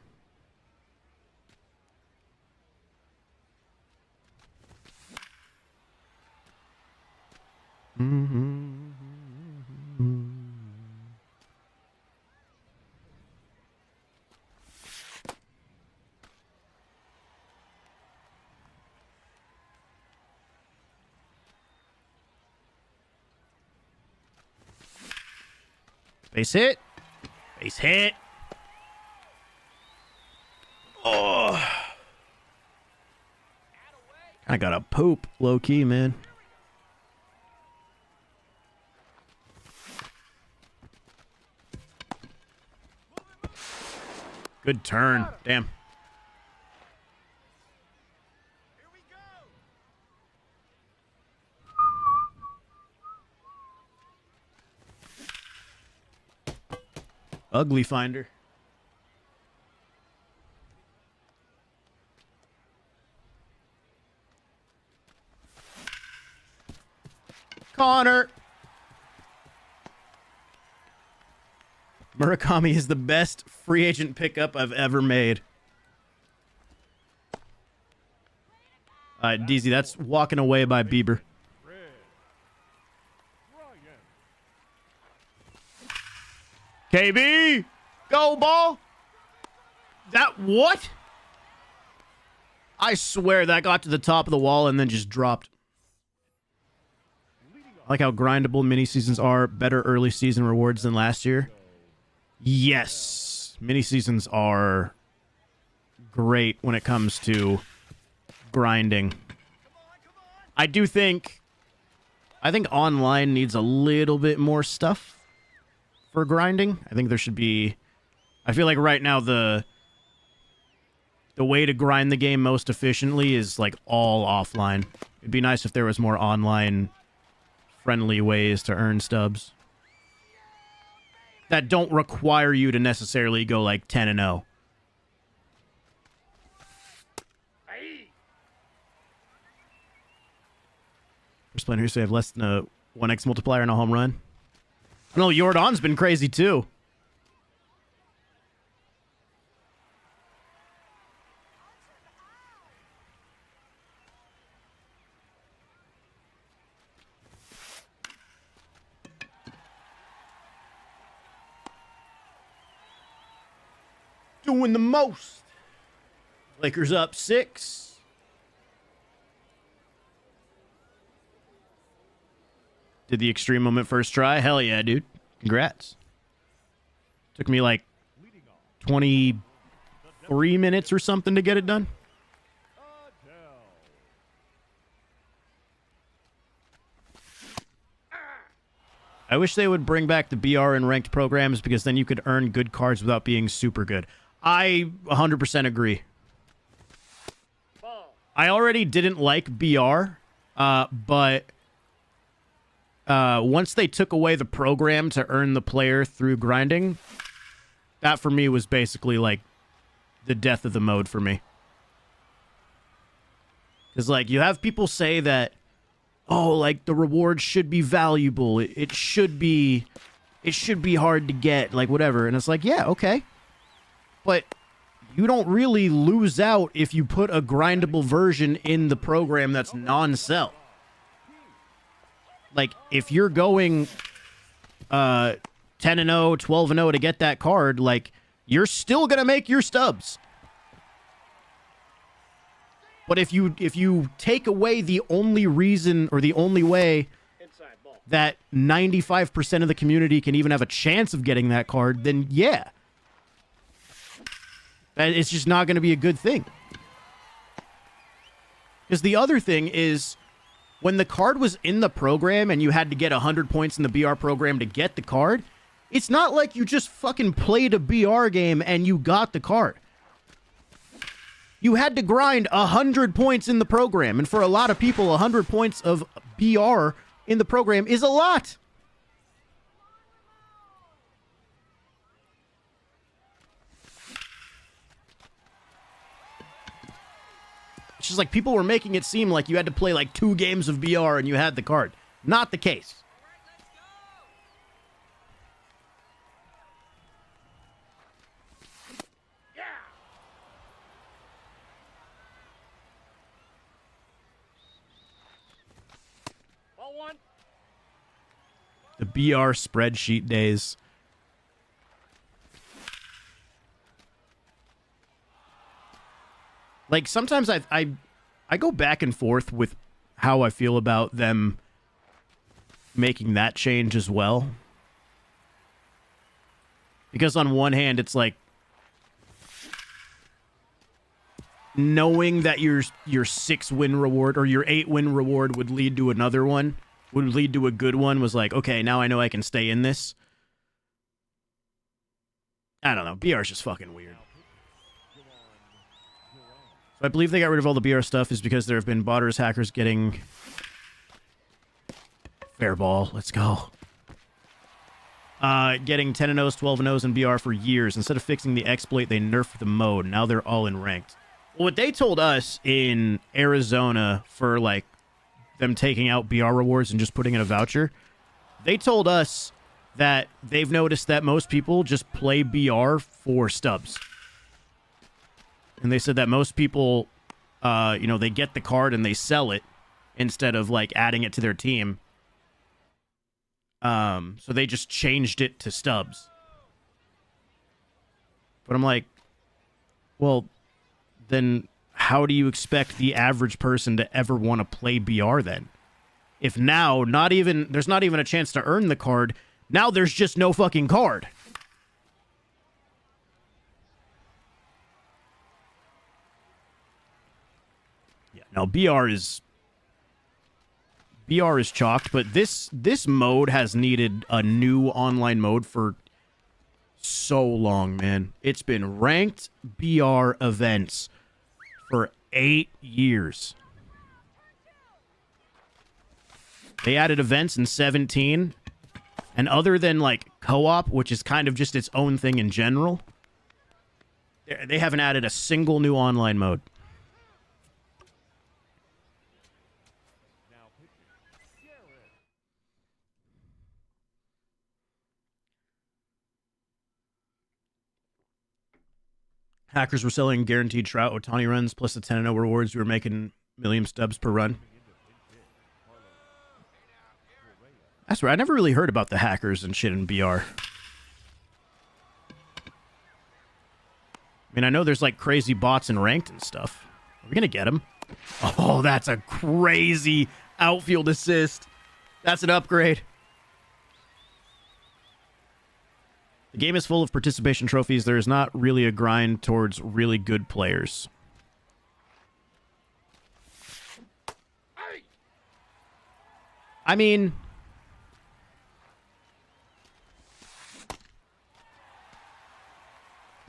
Base hit. Base hit. Oh. I got a poop, low key, man. Good turn. Damn. Ugly finder. Connor. Murakami is the best free agent pickup I've ever made. DZ, that's walking away by Bieber. KB, go ball. That what? I swear that got to the top of the wall and then just dropped. I like how grindable mini seasons are. Better early season rewards than last year. Yes, mini seasons are great when it comes to grinding. I think online needs a little bit more stuff for grinding. I think there should be I feel like right now the way to grind the game most efficiently is like all offline. It'd be nice if there was more online friendly ways to earn stubs that don't require you to necessarily go like 10-0. First players who have less than a 1x multiplier and a home run. I know Jordan's been crazy too. Doing the most. Lakers up 6. Did the extreme moment first try? Hell yeah, dude. Congrats. Took me like 23 minutes or something to get it done. I wish they would bring back the BR and ranked programs because then you could earn good cards without being super good. I 100% agree. I already didn't like BR, but once they took away the program to earn the player through grinding, that for me was basically like the death of the mode for me. Because like you have people say that, oh, like the reward should be valuable. It should be hard to get, like whatever. And it's like, yeah, okay. But you don't really lose out if you put a grindable version in the program that's non-sell. Like, if you're going 10-0, 12-0 to get that card, like, you're still going to make your stubs. But if you take away the only reason or the only way that 95% of the community can even have a chance of getting that card, then yeah. It's just not going to be a good thing. Because the other thing is, when the card was in the program and you had to get 100 points in the BR program to get the card, it's not like you just fucking played a BR game and you got the card. You had to grind 100 points in the program, and for a lot of people, 100 points of BR in the program is a lot. It's just like people were making it seem like you had to play like 2 games of BR and you had the card. Not the case. Yeah. Ball 1. The BR spreadsheet days. Like, sometimes I go back and forth with how I feel about them making that change as well. Because on one hand, it's like, knowing that your 6-win reward or your 8-win reward would lead to another one, would lead to a good one, was like, okay, now I know I can stay in this. I don't know. BR is just fucking weird. So I believe they got rid of all the BR stuff is because there have been botters, hackers getting... Fair ball. Let's go. Getting 10-0s, 12-0s, and BR for years. Instead of fixing the exploit, they nerfed the mode. Now they're all in ranked. Well, what they told us in Arizona for, like, them taking out BR rewards and just putting in a voucher, they told us that they've noticed that most people just play BR for stubs. And they said that most people, they get the card and they sell it instead of, like, adding it to their team. So they just changed it to stubs. But I'm like, well, then how do you expect the average person to ever want to play BR then? If now there's not even a chance to earn the card, now there's just no fucking card. Yeah, no, BR is chalked, but this mode has needed a new online mode for so long, man. It's been ranked BR events for 8 years. They added events in 17, and other than like co-op, which is kind of just its own thing in general, they haven't added a single new online mode. Hackers were selling guaranteed Trout Ohtani runs plus the 10-0 rewards. We were making million stubs per run. That's right. I never really heard about the hackers and shit in BR. I mean, I know there's like crazy bots in ranked and stuff. Are we going to get him? Oh, that's a crazy outfield assist. That's an upgrade. The game is full of participation trophies. There is not really a grind towards really good players. I mean,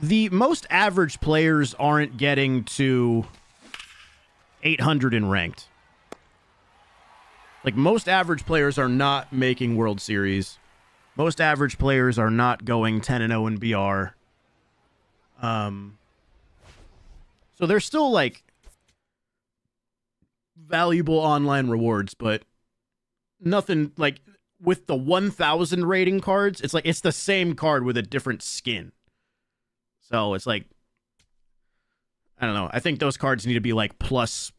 the most average players aren't getting to 800 in ranked. Like, most average players are not making World Series. Most average players are not going 10-0 in BR. So there's still, like, valuable online rewards, but nothing, like, with the 1,000 rating cards, it's like, it's the same card with a different skin. So it's like, I don't know. I think those cards need to be, like, plus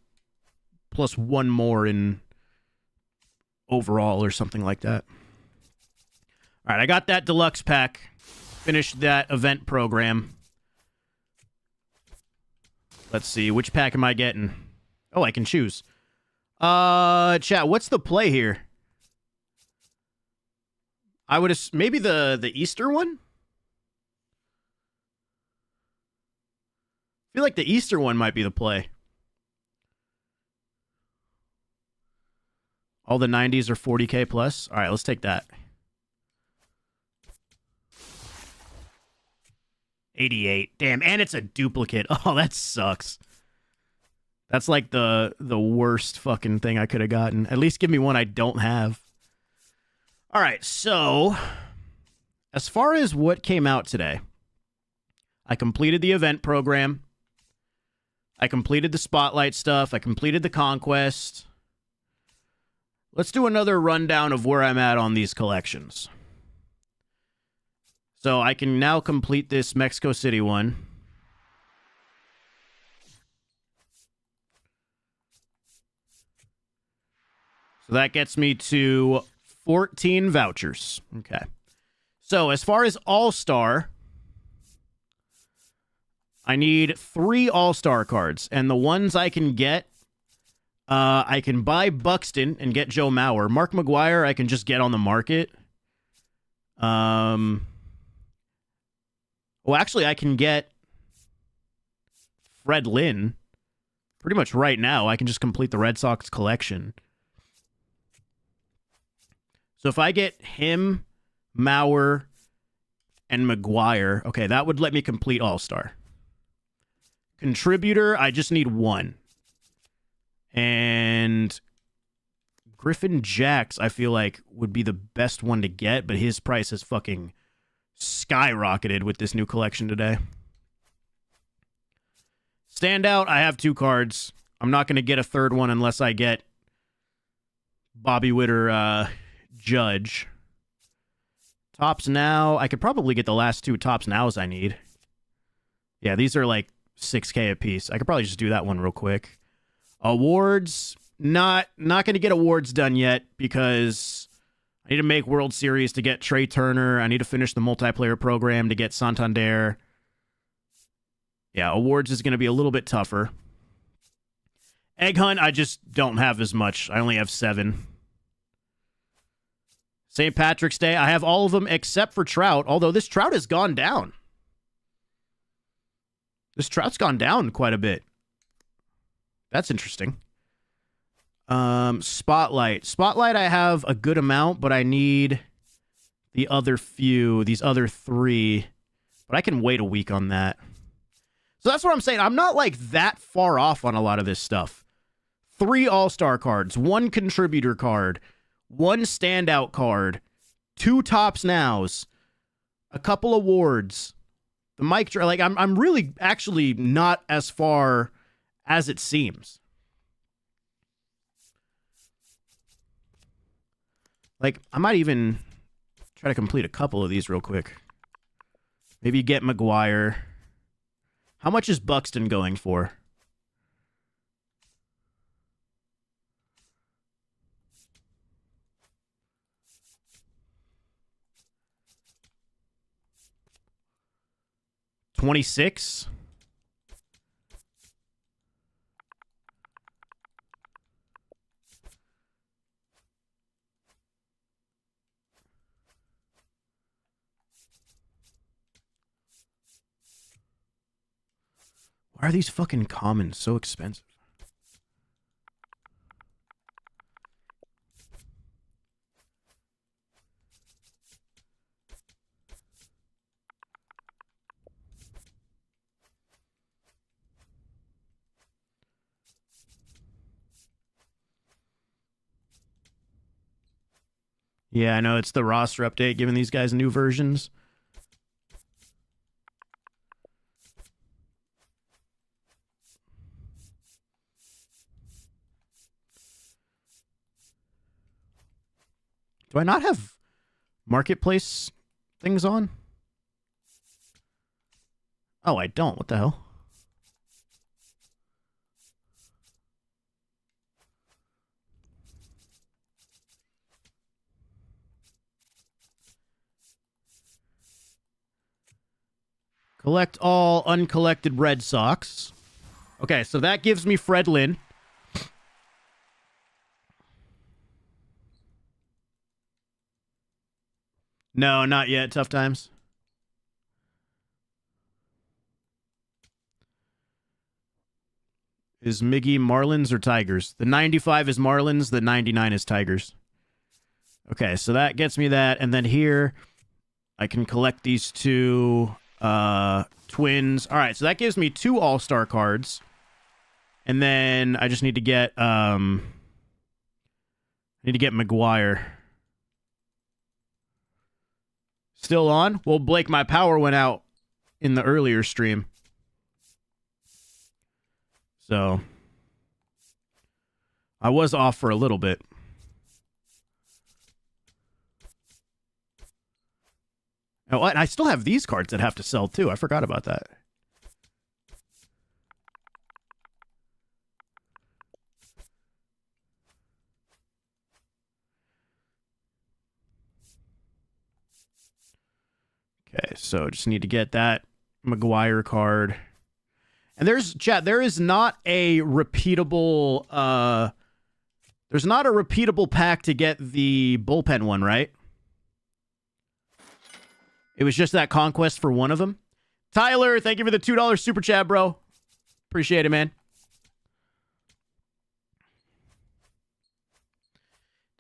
one more in overall or something like that. All right, I got that deluxe pack. Finished that event program. Let's see, which pack am I getting? Oh, I can choose. Chat, what's the play here? I would maybe the Easter one? I feel like the Easter one might be the play. All the 90s are 40K plus. All right, let's take that. 88. Damn, and it's a duplicate. Oh, that sucks. That's like the worst fucking thing I could have gotten. At least give me one I don't have. All right, so as far as what came out today, I completed the event program. I completed the spotlight stuff. I completed the Conquest. Let's do another rundown of where I'm at on these collections. So I can now complete this Mexico City one. So that gets me to 14 vouchers. Okay. So as far as All-Star, I need 3 All-Star cards. And the ones I can get, I can buy Buxton and get Joe Mauer. Mark McGwire, I can just get on the market. Well, actually, I can get Fred Lynn pretty much right now. I can just complete the Red Sox collection. So if I get him, Mauer, and McGwire, okay, that would let me complete All-Star. Contributor, I just need 1. And Griffin Jax, I feel like, would be the best one to get, but his price has fucking skyrocketed with this new collection today. Standout, I have 2 cards. I'm not going to get a third one unless I get Bobby Witter Judge. Tops Now, I could probably get the last 2 Tops Nows I need. Yeah, these are like 6K a piece. I could probably just do that one real quick. Awards, not going to get awards done yet because I need to make World Series to get Trey Turner. I need to finish the multiplayer program to get Santander. Yeah, awards is going to be a little bit tougher. Egg Hunt, I just don't have as much. I only have 7. St. Patrick's Day, I have all of them except for Trout, although this Trout has gone down. This Trout's gone down quite a bit. That's interesting. Spotlight. Spotlight, I have a good amount, but I need the other few, these other 3. But I can wait a week on that. So that's what I'm saying. I'm not like that far off on a lot of this stuff. 3 all-star cards, 1 contributor card, 1 standout card, 2 tops nows, a couple awards, the mic drop. Like I'm really actually not as far as it seems. Like I might even try to complete a couple of these real quick. Maybe get McGuire. How much is Buxton going for? $26. Why are these fucking commons so expensive? Yeah, I know it's the roster update giving these guys new versions. Do I not have marketplace things on? Oh, I don't. What the hell? Collect all uncollected Red Sox. Okay, so that gives me Fred Lynn. No, not yet. Tough times. Is Miggy Marlins or Tigers? The 95 is Marlins. The 99 is Tigers. Okay, so that gets me that. And then here, I can collect these 2 Twins. All right, so that gives me 2 All-Star cards. And then I just need to get McGuire. Still on? Well, Blake, my power went out in the earlier stream. So I was off for a little bit. Oh, and I still have these cards that have to sell too. I forgot about that. Okay, so just need to get that McGuire card. And there is not a repeatable there's not a repeatable pack to get the bullpen one, right? It was just that Conquest for one of them. Tyler, thank you for the $2 super chat, bro. Appreciate it, man.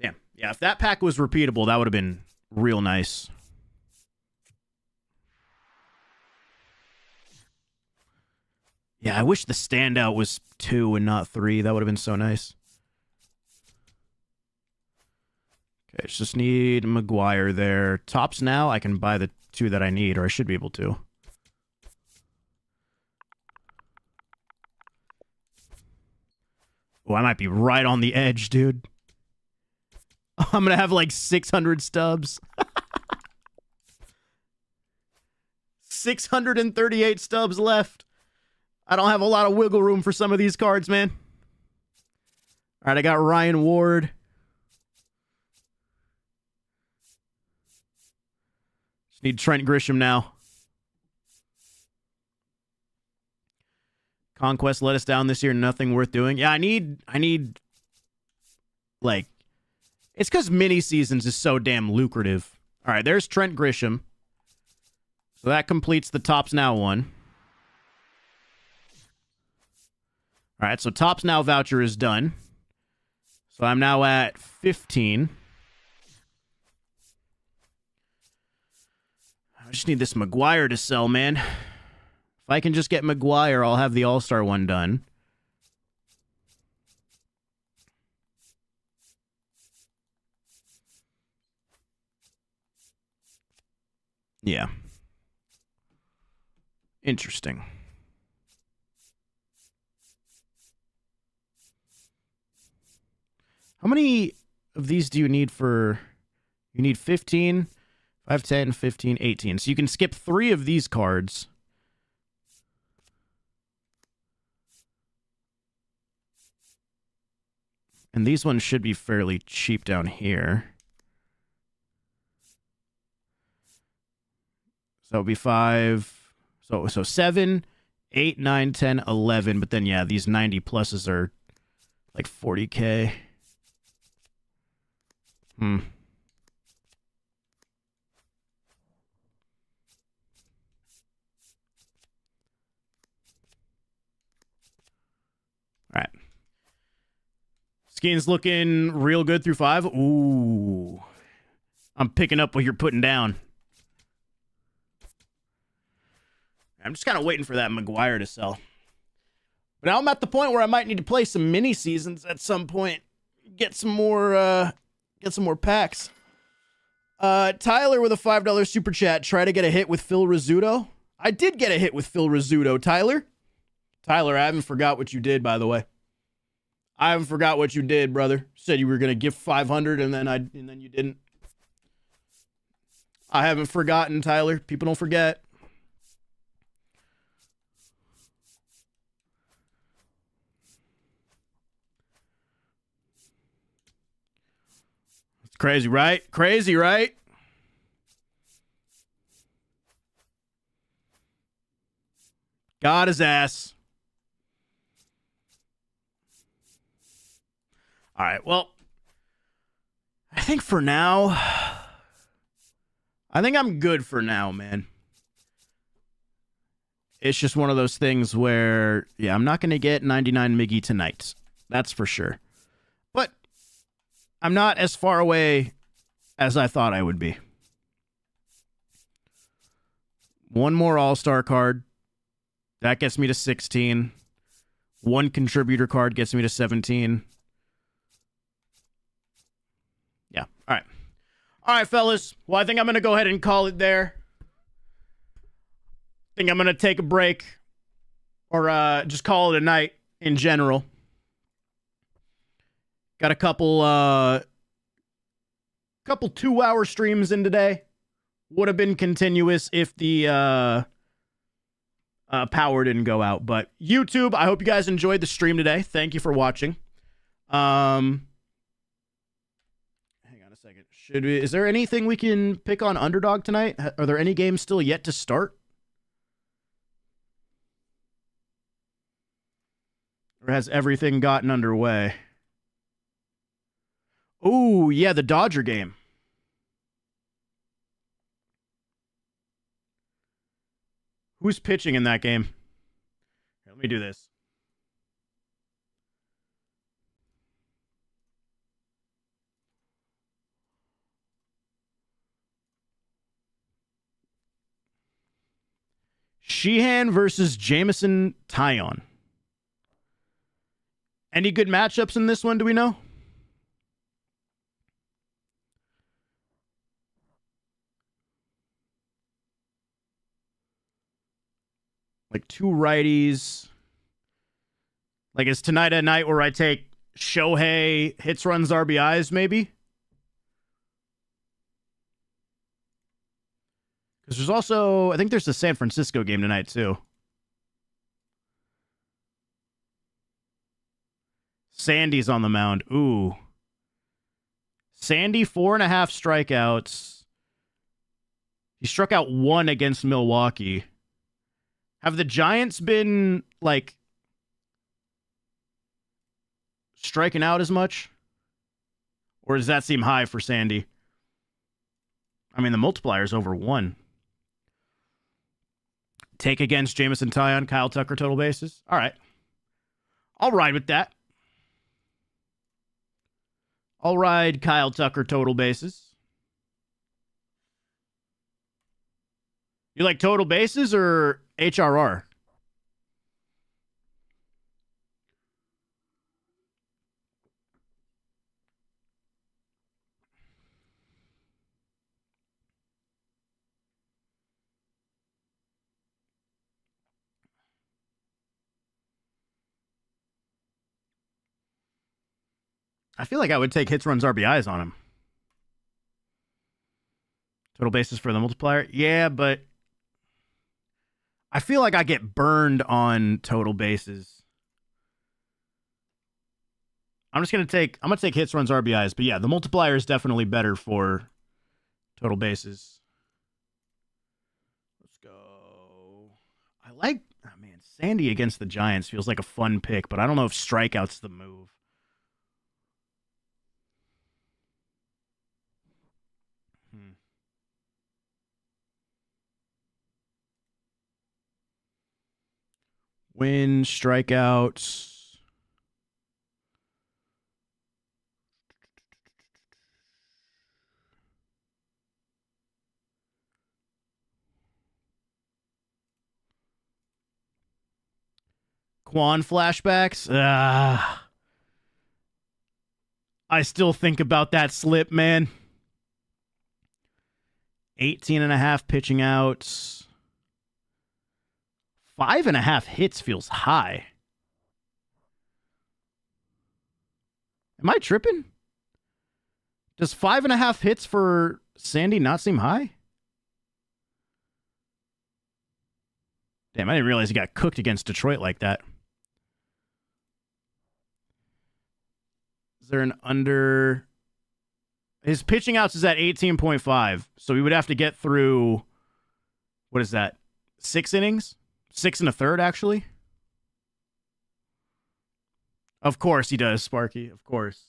Damn. Yeah, if that pack was repeatable, that would have been real nice. Yeah, I wish the standout was 2 and not 3. That would have been so nice. Okay, just need McGuire there. Tops now, I can buy the 2 that I need, or I should be able to. Oh, I might be right on the edge, dude. I'm going to have like 600 stubs. 638 stubs left. I don't have a lot of wiggle room for some of these cards, man. All right, I got Ryan Ward. Just need Trent Grisham now. Conquest let us down this year. Nothing worth doing. Yeah, I need like, it's because mini seasons is so damn lucrative. All right, there's Trent Grisham. So that completes the Tops Now one. All right, so Tops Now voucher is done. So I'm now at 15. I just need this McGuire to sell, man. If I can just get McGuire, I'll have the All-Star one done. Yeah. Interesting. How many of these do you need for... You need 15, 5, 10, 15, 18. So you can skip 3 of these cards. And these ones should be fairly cheap down here. So it'll be 5. So 7, 8, 9, 10, 11. But then, yeah, these 90 pluses are like 40K. All right. Skin's looking real good through 5. Ooh. I'm picking up what you're putting down. I'm just kind of waiting for that McGuire to sell. But now I'm at the point where I might need to play some mini seasons at some point. Get some more packs. Tyler with a $5 super chat. Try to get a hit with Phil Rizzuto. I did get a hit with Phil Rizzuto, Tyler. Tyler, I haven't forgot what you did, by the way. I haven't forgot what you did, brother. Said you were going to give 500 and then you didn't. I haven't forgotten, Tyler. People don't forget. It's crazy, right? Crazy, right? Got his ass. All right, well, I think for now, I think I'm good for now, man. It's just one of those things where, yeah, I'm not going to get 99 Miggy tonight. That's for sure. But I'm not as far away as I thought I would be. One more All-Star card. That gets me to 16. One contributor card gets me to 17. Yeah. All right. All right, fellas. Well, I think I'm going to go ahead and call it there. I think I'm going to take a break or just call it a night in general. Got a couple 2-hour streams in today. Would have been continuous if the power didn't go out. But YouTube, I hope you guys enjoyed the stream today. Thank you for watching. Is there anything we can pick on underdog tonight? Are there any games still yet to start? Or has everything gotten underway? Oh, yeah, the Dodger game. Who's pitching in that game? Here, let me do this. Sheehan versus Jameson Taillon. Any good matchups in this one, do we know? Like 2 righties. Like, is tonight a night where I take Shohei, hits, runs, RBIs, maybe? Because there's also, I think there's the San Francisco game tonight, too. Sandy's on the mound. Ooh. Sandy, 4.5 strikeouts. He struck out 1 against Milwaukee. Have the Giants been, like, striking out as much? Or does that seem high for Sandy? I mean, the multiplier's over 1. Take against Jameson Taillon, Kyle Tucker, total bases. All right. I'll ride with that. I'll ride Kyle Tucker, total bases. You like total bases or HRR? I feel like I would take hits, runs, RBIs on him. Total bases for the multiplier? Yeah, but I feel like I get burned on total bases. I'm gonna take hits, runs, RBIs, but yeah, the multiplier is definitely better for total bases. Let's go. I like, oh man, Sandy against the Giants feels like a fun pick, but I don't know if strikeout's the move. Win, strikeouts. Quan flashbacks. I still think about that slip, man. 18.5 pitching outs. 5.5 hits feels high. Am I tripping? Does 5.5 hits for Sandy not seem high? Damn, I didn't realize he got cooked against Detroit like that. Is there an under? His pitching outs is at 18.5, so we would have to get through, what is that, 6 innings? 6 1/3, actually. Of course he does, Sparky. Of course.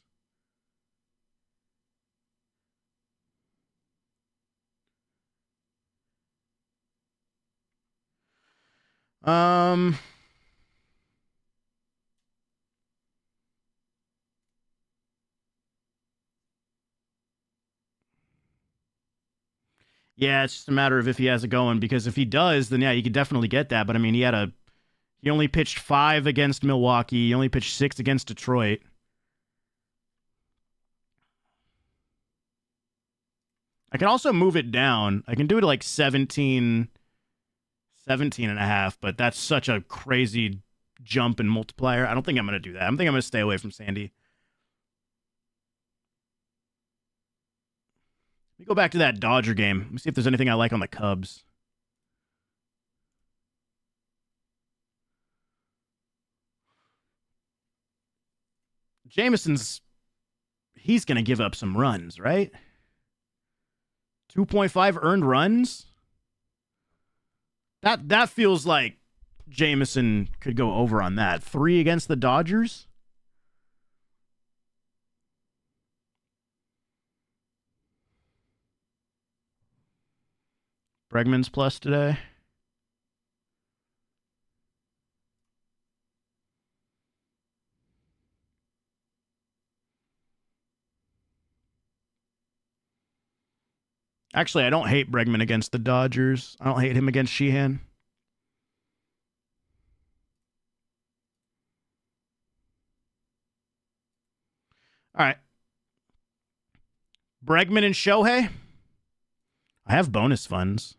Yeah, it's just a matter of if he has it going, because if he does, then yeah, you could definitely get that. But I mean, he only pitched 5 against Milwaukee. He only pitched 6 against Detroit. I can also move it down. I can do it like 17 and a half, but that's such a crazy jump in multiplier. I don't think I'm going to do that. I think I'm going to stay away from Sandy. Let me go back to that Dodger game. Let me see if there's anything I like on the Cubs. He's going to give up some runs, right? 2.5 earned runs? That feels like Jameson could go over on that. 3 against the Dodgers? Bregman's plus today. Actually, I don't hate Bregman against the Dodgers. I don't hate him against Sheehan. All right. Bregman and Shohei. I have bonus funds.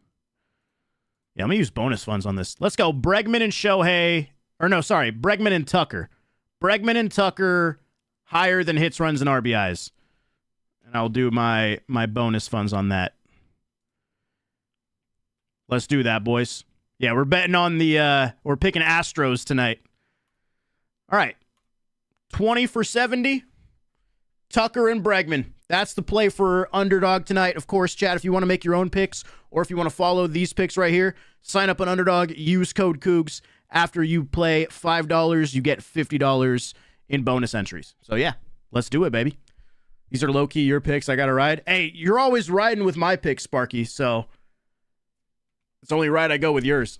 Yeah, let me use bonus funds on this. Let's go. Bregman and Shohei. Or no, sorry. Bregman and Tucker. Bregman and Tucker higher than hits, runs, and RBIs. And I'll do my bonus funds on that. Let's do that, boys. Yeah, we're betting on we're picking Astros tonight. All right. 20 for 70. Tucker and Bregman. That's the play for Underdog tonight. Of course, chat, if you want to make your own picks or if you want to follow these picks right here, sign up on Underdog, use code Cougs. After you play $5, you get $50 in bonus entries. So, yeah, let's do it, baby. These are low-key your picks. I got to ride. Hey, you're always riding with my picks, Sparky, so it's only right I go with yours.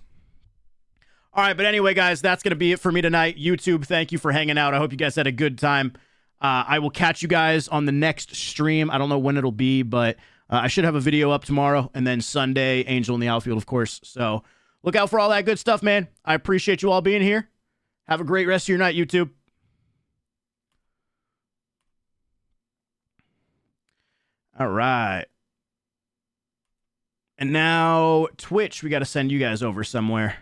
All right, but anyway, guys, that's going to be it for me tonight. YouTube, thank you for hanging out. I hope you guys had a good time. I will catch you guys on the next stream. I don't know when it'll be, but I should have a video up tomorrow, and then Sunday, Angel in the Outfield, of course. So look out for all that good stuff, man. I appreciate you all being here. Have a great rest of your night, YouTube. All right. And now Twitch, we got to send you guys over somewhere.